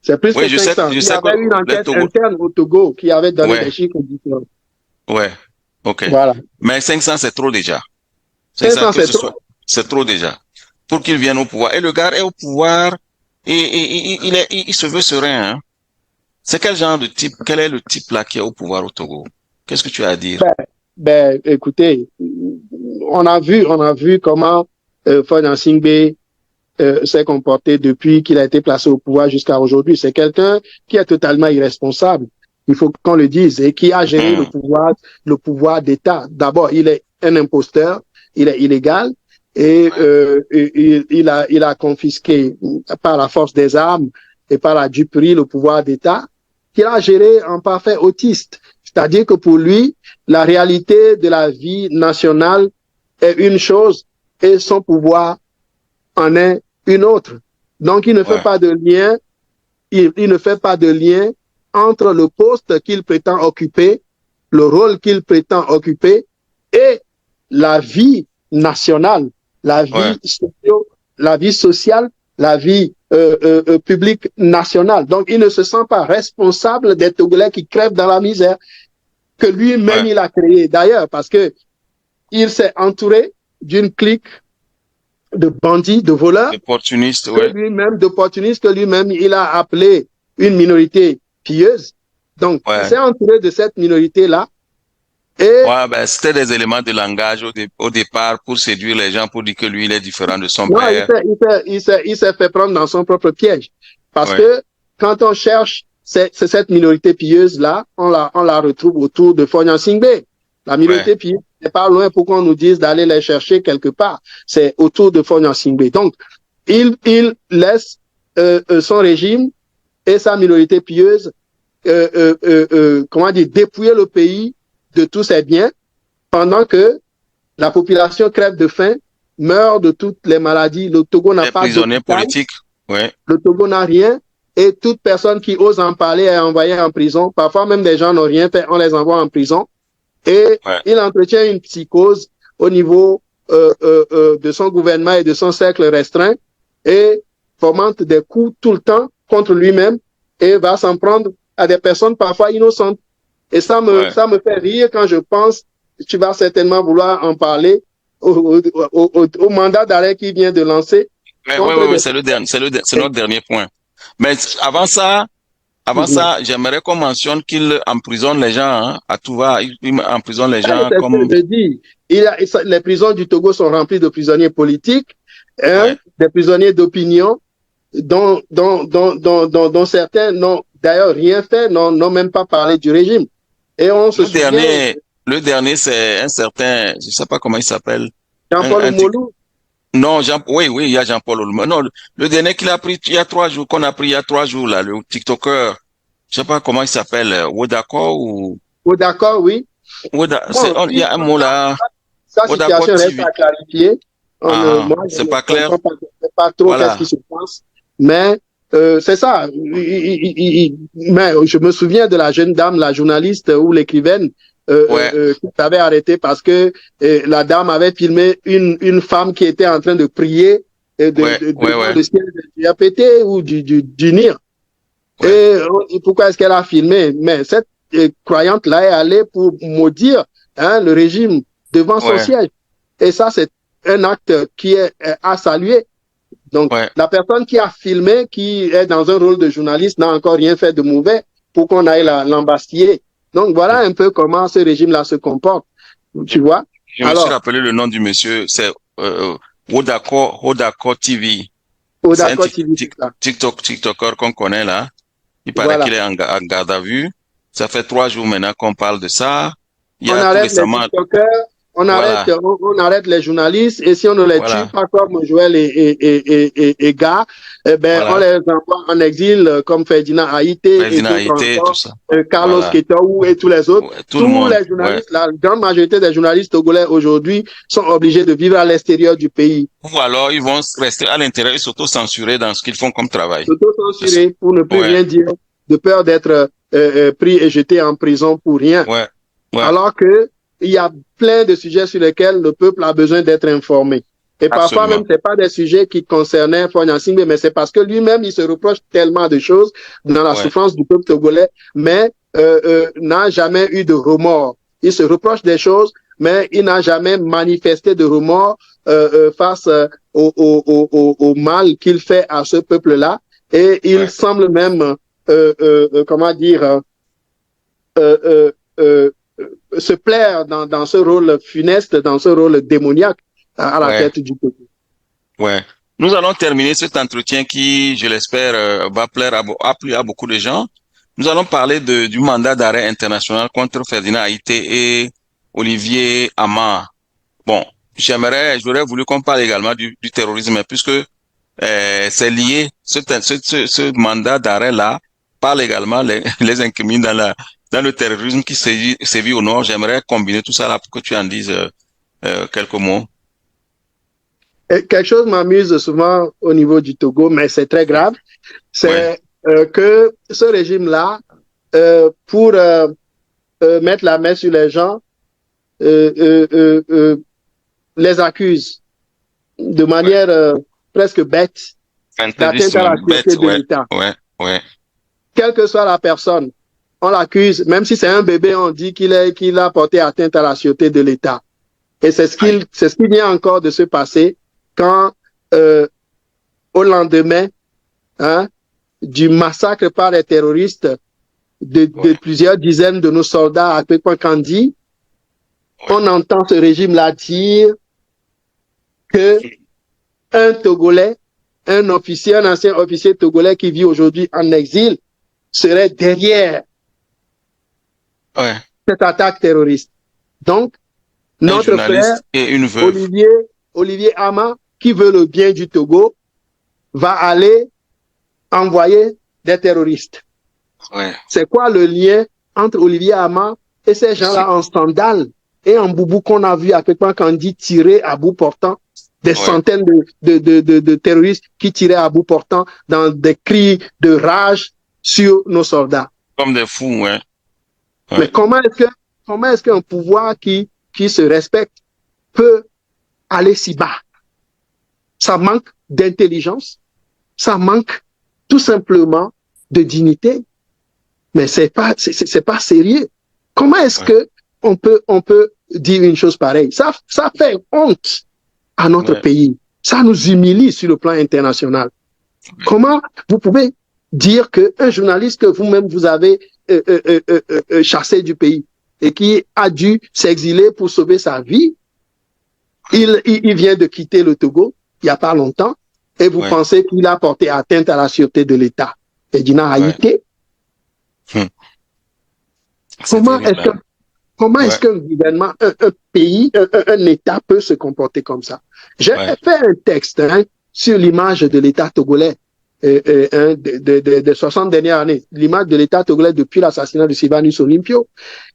C'est plus que 500. Il y avait une enquête interne au Togo qui avait donné des chiffres différents. Ouais, ok. Voilà. Mais 500, c'est trop déjà. 500, c'est trop. C'est trop déjà. Pour qu'il vienne au pouvoir. Et le gars est au pouvoir et il se veut serein. Hein. C'est quel genre de type, quel est le type là qui est au pouvoir au Togo? Qu'est-ce que tu as à dire? Écoutez, on a vu comment Faure Gnassingbé s'est comporté depuis qu'il a été placé au pouvoir jusqu'à aujourd'hui. C'est quelqu'un qui est totalement irresponsable. Il faut qu'on le dise, et qui a géré le pouvoir d'État. D'abord, il est un imposteur, il est illégal, et il a confisqué par la force des armes et par la duperie le pouvoir d'État, qu'il a géré en parfait autiste. C'est-à-dire que pour lui, la réalité de la vie nationale est une chose et son pouvoir en est une autre. Donc, il ne fait pas de lien, il ne fait pas de lien entre le poste qu'il prétend occuper, le rôle qu'il prétend occuper et la vie nationale, la vie sociale, la vie publique nationale. Donc, il ne se sent pas responsable des Togolais qui crèvent dans la misère que lui-même il a créé. D'ailleurs, parce que il s'est entouré d'une clique de bandits, de voleurs, d'opportunistes, que lui-même il a appelé une minorité pieuse. Donc, il s'est entouré de cette minorité-là. Et c'était des éléments de langage au départ pour séduire les gens, pour dire que lui, il est différent de son non, père. Il s'est fait prendre dans son propre piège. Parce que quand on cherche cette minorité pieuse-là, on la retrouve autour de Faure Gnassingbé. La minorité pieuse n'est pas loin pour qu'on nous dise d'aller les chercher quelque part. C'est autour de Faure Gnassingbé. Donc, il laisse son régime et sa minorité pieuse dépouiller le pays de tous ses biens pendant que la population crève de faim, meurt de toutes les maladies. Le Togo n'a pas de prisonniers politiques. Le Togo n'a rien. Et toute personne qui ose en parler est envoyée en prison. Parfois même des gens n'ont rien fait, on les envoie en prison. Et il entretient une psychose au niveau de son gouvernement et de son cercle restreint et fomente des coups tout le temps contre lui-même et va s'en prendre à des personnes parfois innocentes. Et ça me fait rire quand je pense, tu vas certainement vouloir en parler, au mandat d'arrêt qu'il vient de lancer. Oui, c'est notre dernier point. Mais avant ça, j'aimerais qu'on mentionne qu'il emprisonne les gens à tout va. Il emprisonne les gens comme... C'est ce que je dis. Les prisons du Togo sont remplies de prisonniers politiques, des prisonniers d'opinion, dont certains n'ont d'ailleurs rien fait, n'ont même pas parlé du régime. Et on se souvient... Le dernier, c'est un certain, je ne sais pas comment il s'appelle. Jean-Paul Oumolou. Non, oui, il y a Jean-Paul Oumolou. Non, le dernier qu'il a pris il y a 3 jours, qu'on a pris il y a 3 jours, là, le TikToker. Je ne sais pas comment il s'appelle, Wodako ou... Wodako, oui. Il y a un mot là. Sa situation reste à clarifier. C'est pas clair. Je ne sais pas trop qu'est-ce qui se passe. Mais c'est ça. Mais je me souviens de la jeune dame, la journaliste ou l'écrivaine qui s'avait arrêté parce que la dame avait filmé une femme qui était en train de prier devant le ciel du APT ou du NIR. Et pourquoi est-ce qu'elle a filmé? Mais cette croyante-là est allée pour maudire le régime devant son siège. Et ça, c'est un acte qui est à saluer. Donc, la personne qui a filmé, qui est dans un rôle de journaliste, n'a encore rien fait de mauvais pour qu'on aille l'embastiller. Donc, voilà un peu comment ce régime-là se comporte. Tu vois? Je me suis rappelé le nom du monsieur, c'est Wodako TV. Wodako TV. TikToker qu'on connaît là. Il paraît qu'il est en garde à vue. Ça fait 3 jours maintenant qu'on parle de ça. On arrête les TikTokers, on arrête les journalistes, et si on ne les tue pas comme Joël et Gars, on les envoie en exil comme Ferdinand Haïté, tout ça. Carlos Ketaou et tous les autres. Tous les journalistes, la grande majorité des journalistes togolais aujourd'hui sont obligés de vivre à l'extérieur du pays. Ou alors ils vont rester à l'intérieur et s'auto-censurer dans ce qu'ils font comme travail. S'auto-censurer pour ne plus rien dire, de peur d'être pris et jeté en prison pour rien. Alors que il y a plein de sujets sur lesquels le peuple a besoin d'être informé. Et parfois même, c'est pas des sujets qui concernaient Faure Gnassingbé, mais c'est parce que lui-même, il se reproche tellement de choses dans la souffrance du peuple togolais, mais n'a jamais eu de remords. Il se reproche des choses, mais il n'a jamais manifesté de remords face au mal qu'il fait à ce peuple-là. Et il semble même, se plaire dans ce rôle funeste, dans ce rôle démoniaque à la tête du Togo. Ouais. Nous allons terminer cet entretien qui, je l'espère, va plaire à beaucoup de gens. Nous allons parler du mandat d'arrêt international contre Ferdinand Haïté et Olivier Amar. Bon, j'aurais voulu qu'on parle également du terrorisme, puisque c'est lié. Ce mandat d'arrêt-là parle également les incrimine dans le terrorisme qui sévit au nord. J'aimerais combiner tout ça là pour que tu en dises quelques mots. Quelque chose m'amuse souvent au niveau du Togo, mais c'est très grave. C'est que ce régime-là, pour mettre la main sur les gens, les accuse de manière presque bête d'atteinte à la sûreté de l'État. Quelle que soit la personne, on l'accuse, même si c'est un bébé, on dit qu'il a porté atteinte à la sûreté de l'État. Et c'est ce qu'il vient encore de se passer quand, au lendemain du massacre par les terroristes de plusieurs dizaines de nos soldats à Kwekwankandi, on entend ce régime-là dire que un Togolais, un ancien officier togolais qui vit aujourd'hui en exil, serait derrière cette attaque terroriste. Donc, notre frère, et une veuve. Olivier Ama, qui veut le bien du Togo, va aller envoyer des terroristes. C'est quoi le lien entre Olivier Ama et ces gens-là en sandales et en boubou qu'on a vu à Kwekwankandi tirer à bout portant, des centaines de terroristes qui tiraient à bout portant dans des cris de rage sur nos soldats. Comme des fous, Mais comment est-ce qu'un pouvoir qui se respecte peut aller si bas? Ça manque d'intelligence, ça manque tout simplement de dignité. Mais c'est pas sérieux. Comment est-ce que on peut dire une chose pareille? Ça fait honte à notre pays. Ça nous humilie sur le plan international. Comment vous pouvez dire qu'un journaliste que vous-même vous avez chassé du pays et qui a dû s'exiler pour sauver sa vie, il vient de quitter le Togo il n'y a pas longtemps et vous pensez qu'il a porté atteinte à la sûreté de l'État? Ferdinand Haïté. Comment est-ce qu'un gouvernement, un pays, un État peut se comporter comme ça? J'ai fait un texte sur l'image de l'État togolais des 60 dernières années, l'image de l'État togolais depuis l'assassinat de Sylvanus Olympio.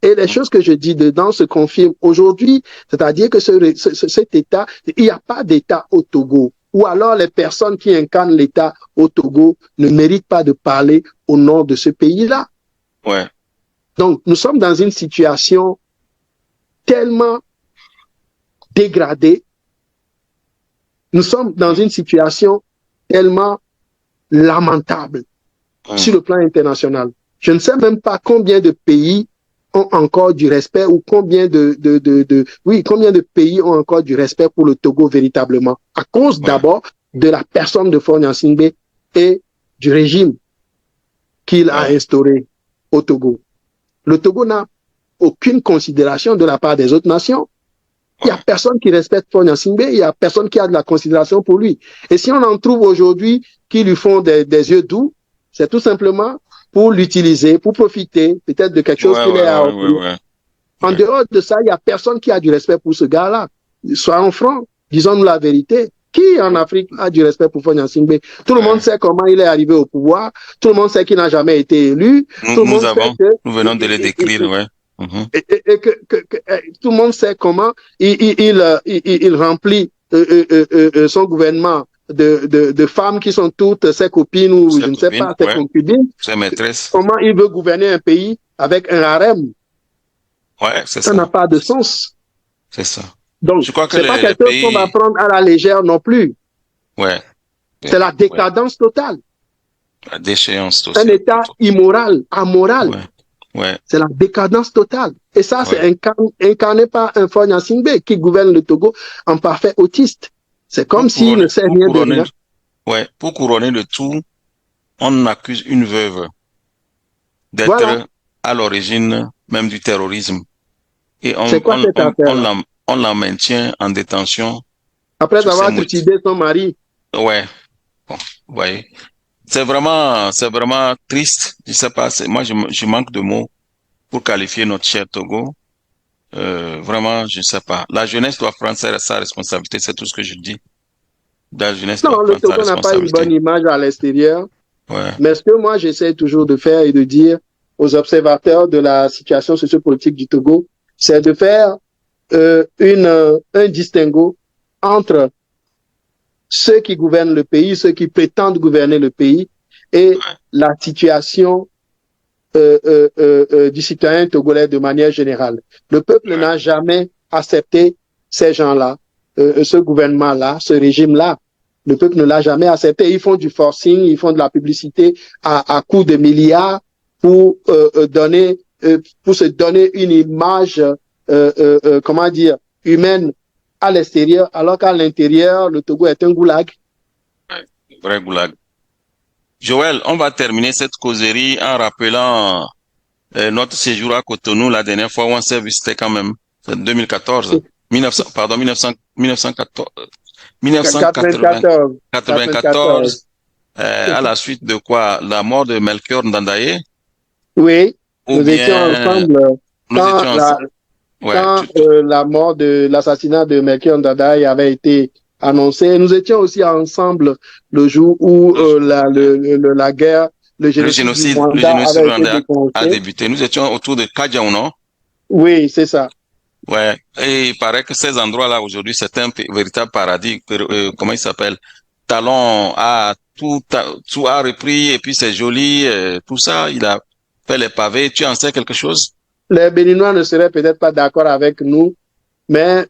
Et les choses que je dis dedans se confirment aujourd'hui, c'est-à-dire que cet État, il n'y a pas d'État au Togo. Ou alors les personnes qui incarnent l'État au Togo ne méritent pas de parler au nom de ce pays-là. Donc, nous sommes dans une situation tellement dégradée. Nous sommes dans une situation tellement lamentable sur le plan international. Je ne sais même pas combien de pays ont encore du respect ou combien combien de pays ont encore du respect pour le Togo véritablement, à cause d'abord de la personne de Faure Gnassingbé et du régime qu'il a instauré au Togo. Le Togo n'a aucune considération de la part des autres nations. Il n'y a personne qui respecte Faure Gnassingbé, il n'y a personne qui a de la considération pour lui. Et si on en trouve aujourd'hui qui lui font des yeux doux, c'est tout simplement pour l'utiliser, pour profiter peut-être de quelque chose qu'il est à offrir. En dehors de ça, il n'y a personne qui a du respect pour ce gars-là. Soyons francs, disons-nous la vérité. Qui en Afrique a du respect pour Faure Gnassingbé? Tout le monde sait comment il est arrivé au pouvoir, tout le monde sait qu'il n'a jamais été élu. Nous venons de le décrire, et que tout le monde sait comment il remplit son gouvernement de femmes qui sont toutes ses copines ou je ne sais pas, ses concubines. Ses maîtresses. Comment il veut gouverner un pays avec un harem? C'est ça. Ça n'a pas de sens. C'est ça. Donc, c'est pas quelque chose qu'on va prendre à la légère non plus. C'est la décadence totale. La déchéance totale. Un État immoral, amoral. C'est la décadence totale. Et ça, c'est incarné par un Faure Gnassingbé qui gouverne le Togo en parfait autiste. C'est comme s'il ne sait rien de rien. Pour couronner le tout, on accuse une veuve d'être à l'origine même du terrorisme. et C'est quoi cette affaire-là? on la maintient en détention. Après avoir trucidé son mari. Ouais, bon, vous voyez. C'est vraiment triste. Je sais pas, moi, je manque de mots pour qualifier notre cher Togo. Vraiment, je sais pas. La jeunesse doit prendre sa responsabilité, c'est tout ce que je dis. La jeunesse doit Non, le prendre sa Togo n'a pas une responsabilité. bonne image à l'extérieur. Ouais. Mais ce que moi, j'essaie toujours de faire et de dire aux observateurs de la situation sociopolitique du Togo, c'est de faire un distinguo entre ceux qui gouvernent le pays, ceux qui prétendent gouverner le pays, et la situation du citoyen togolais de manière générale. Le peuple n'a jamais accepté ces gens-là, ce gouvernement-là, ce régime-là. Le peuple ne l'a jamais accepté. Ils font du forcing, ils font de la publicité à coups de milliards pour pour se donner une image, comment dire, humaine à l'extérieur, alors qu'à l'intérieur, le Togo est un goulag. Vrai goulag. Joël, on va terminer cette causerie en rappelant notre séjour à Cotonou la dernière fois où on s'est visité quand même. C'est 2014. 1994. À la suite de quoi? La mort de Melchior Ndadaye? Oui, nous étions ensemble quand la mort de l'assassinat de Melchior Ndadaye avait été annoncé. Nous étions aussi ensemble le jour où la guerre, le génocide rwandais a débuté. Nous étions autour de Kadjaou, non? Oui, c'est ça. Ouais, et il paraît que ces endroits-là aujourd'hui, c'est un véritable paradis. Comment il s'appelle? Talon a tout a repris et puis c'est joli, tout ça. Il a fait les pavés. Tu en sais quelque chose? Les Béninois ne seraient peut-être pas d'accord avec nous, mais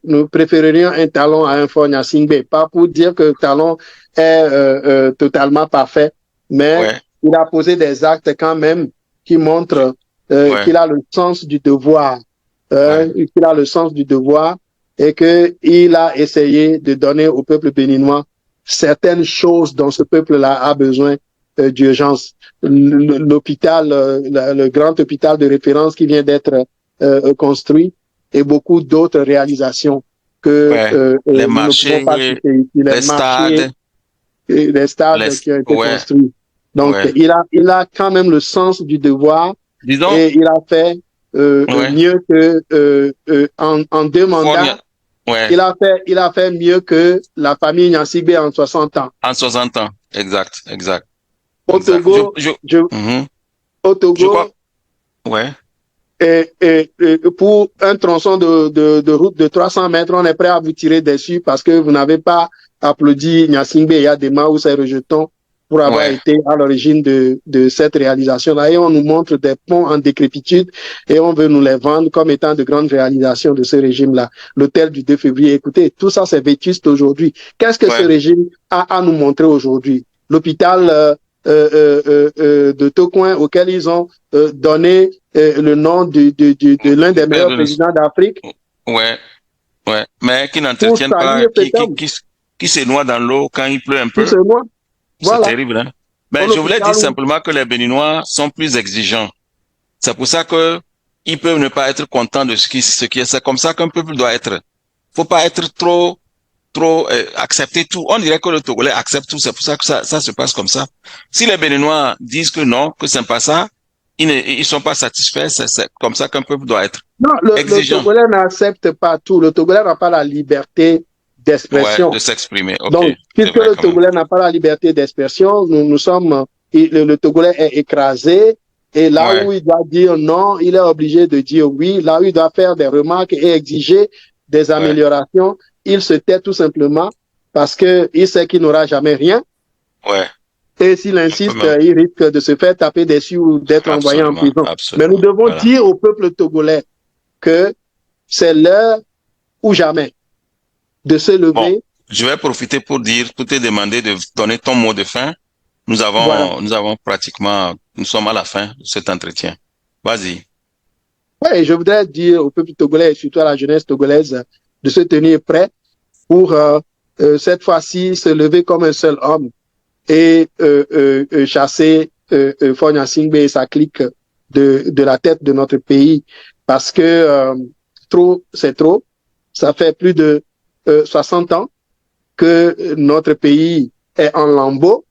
nous préférerions un Talon à un Faure Gnassingbé. Pas pour dire que Talon est totalement parfait, mais il a posé des actes quand même qui montrent qu'il a le sens du devoir. Qu'il a le sens du devoir et qu'il a essayé de donner au peuple béninois certaines choses dont ce peuple-là a besoin d'urgence. L'hôpital, le grand hôpital de référence qui vient d'être construit et beaucoup d'autres réalisations que les marchés, les stades qui ont été construits. Donc, il a quand même le sens du devoir. Disons, et il a fait mieux que en 2 mandats. Il a fait mieux que la famille Gnassingbé en 60 ans. En 60 ans, exact. Au Togo, au Togo, et pour un tronçon de route de 300 mètres, on est prêt à vous tirer dessus parce que vous n'avez pas applaudi Gnassingbé et Yadema ou ses rejetons pour avoir été à l'origine de cette réalisation-là. Et on nous montre des ponts en décrépitude et on veut nous les vendre comme étant de grandes réalisations de ce régime-là. L'hôtel du 2 février, écoutez, tout ça c'est vétuste aujourd'hui. Qu'est-ce que ce régime a à nous montrer aujourd'hui? L'hôpital de Tocoin auquel ils ont donné le nom de l'un des meilleurs présidents d'Afrique. Mais qui n'entretiennent pas, qui se noie dans l'eau quand il pleut un peu. C'est terrible, hein? Mais je voulais dire simplement que les Béninois sont plus exigeants. C'est pour ça que ils peuvent ne pas être contents de ce qui est. C'est comme ça qu'un peuple doit être. Faut pas être trop accepter tout. On dirait que le Togolais accepte tout. C'est pour ça que ça se passe comme ça. Si les Béninois disent que non, que c'est pas ça, ils sont pas satisfaits. C'est comme ça qu'un peuple doit être. Non, le Togolais n'accepte pas tout. Le Togolais n'a pas la liberté d'expression. De s'exprimer. Okay. Donc, puisque le Togolais n'a pas la liberté d'expression, le Togolais est écrasé. Et là où il doit dire non, il est obligé de dire oui. Là où il doit faire des remarques et exiger des améliorations, il se tait tout simplement parce qu'il sait qu'il n'aura jamais rien. Et s'il insiste, il risque de se faire taper dessus ou d'être envoyé en prison. Mais nous devons dire au peuple togolais que c'est l'heure ou jamais de se lever. Bon, je vais profiter pour te demander de donner ton mot de fin. Nous sommes à la fin de cet entretien. Vas-y. Oui, je voudrais dire au peuple togolais et surtout à la jeunesse togolaise de se tenir prêt pour cette fois-ci se lever comme un seul homme et chasser Faure Gnassingbé et sa clique de la tête de notre pays. parce que trop, c'est trop. Ça fait plus de 60 ans que notre pays est en lambeaux.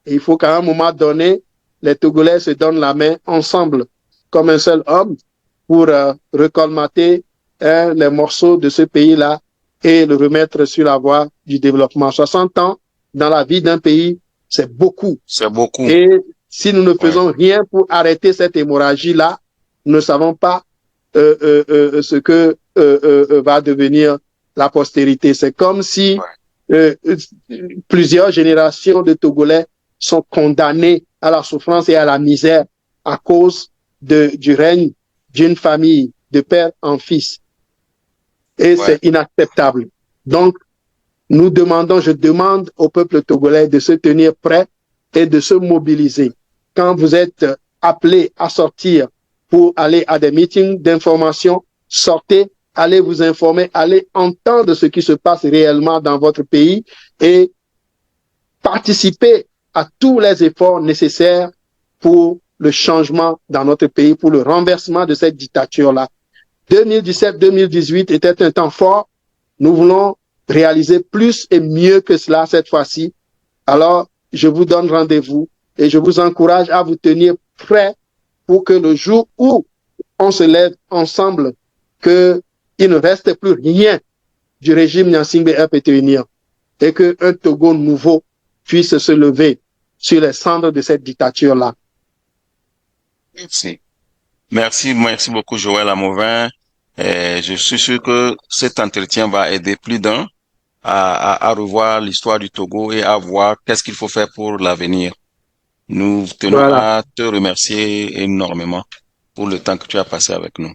Et il faut qu'à un moment donné, les Togolais se donnent la main ensemble, comme un seul homme, pour recolmater les morceaux de ce pays-là et le remettre sur la voie du développement. 60 ans dans la vie d'un pays, c'est beaucoup. C'est beaucoup. Et si nous ne faisons rien pour arrêter cette hémorragie-là, nous ne savons pas ce que va devenir la postérité. C'est comme si plusieurs générations de Togolais sont condamnés à la souffrance et à la misère à cause du règne d'une famille de père en fils. Et c'est inacceptable. Donc, nous demandons, je demande au peuple togolais de se tenir prêt et de se mobiliser. Quand vous êtes appelés à sortir pour aller à des meetings d'information, sortez, allez vous informer, allez entendre ce qui se passe réellement dans votre pays et participez à tous les efforts nécessaires pour le changement dans notre pays, pour le renversement de cette dictature-là. 2017-2018 était un temps fort. Nous voulons réaliser plus et mieux que cela cette fois-ci. Alors, je vous donne rendez-vous et je vous encourage à vous tenir prêts pour que le jour où on se lève ensemble, qu'il ne reste plus rien du régime Gnassingbé RPT-UNIR et qu'un Togo nouveau puisse se lever sur les cendres de cette dictature-là. Merci. Merci beaucoup Joël Amouvin. Je suis sûr que cet entretien va aider plus d'un à revoir l'histoire du Togo et à voir qu'est-ce qu'il faut faire pour l'avenir. Nous tenons à te remercier énormément pour le temps que tu as passé avec nous.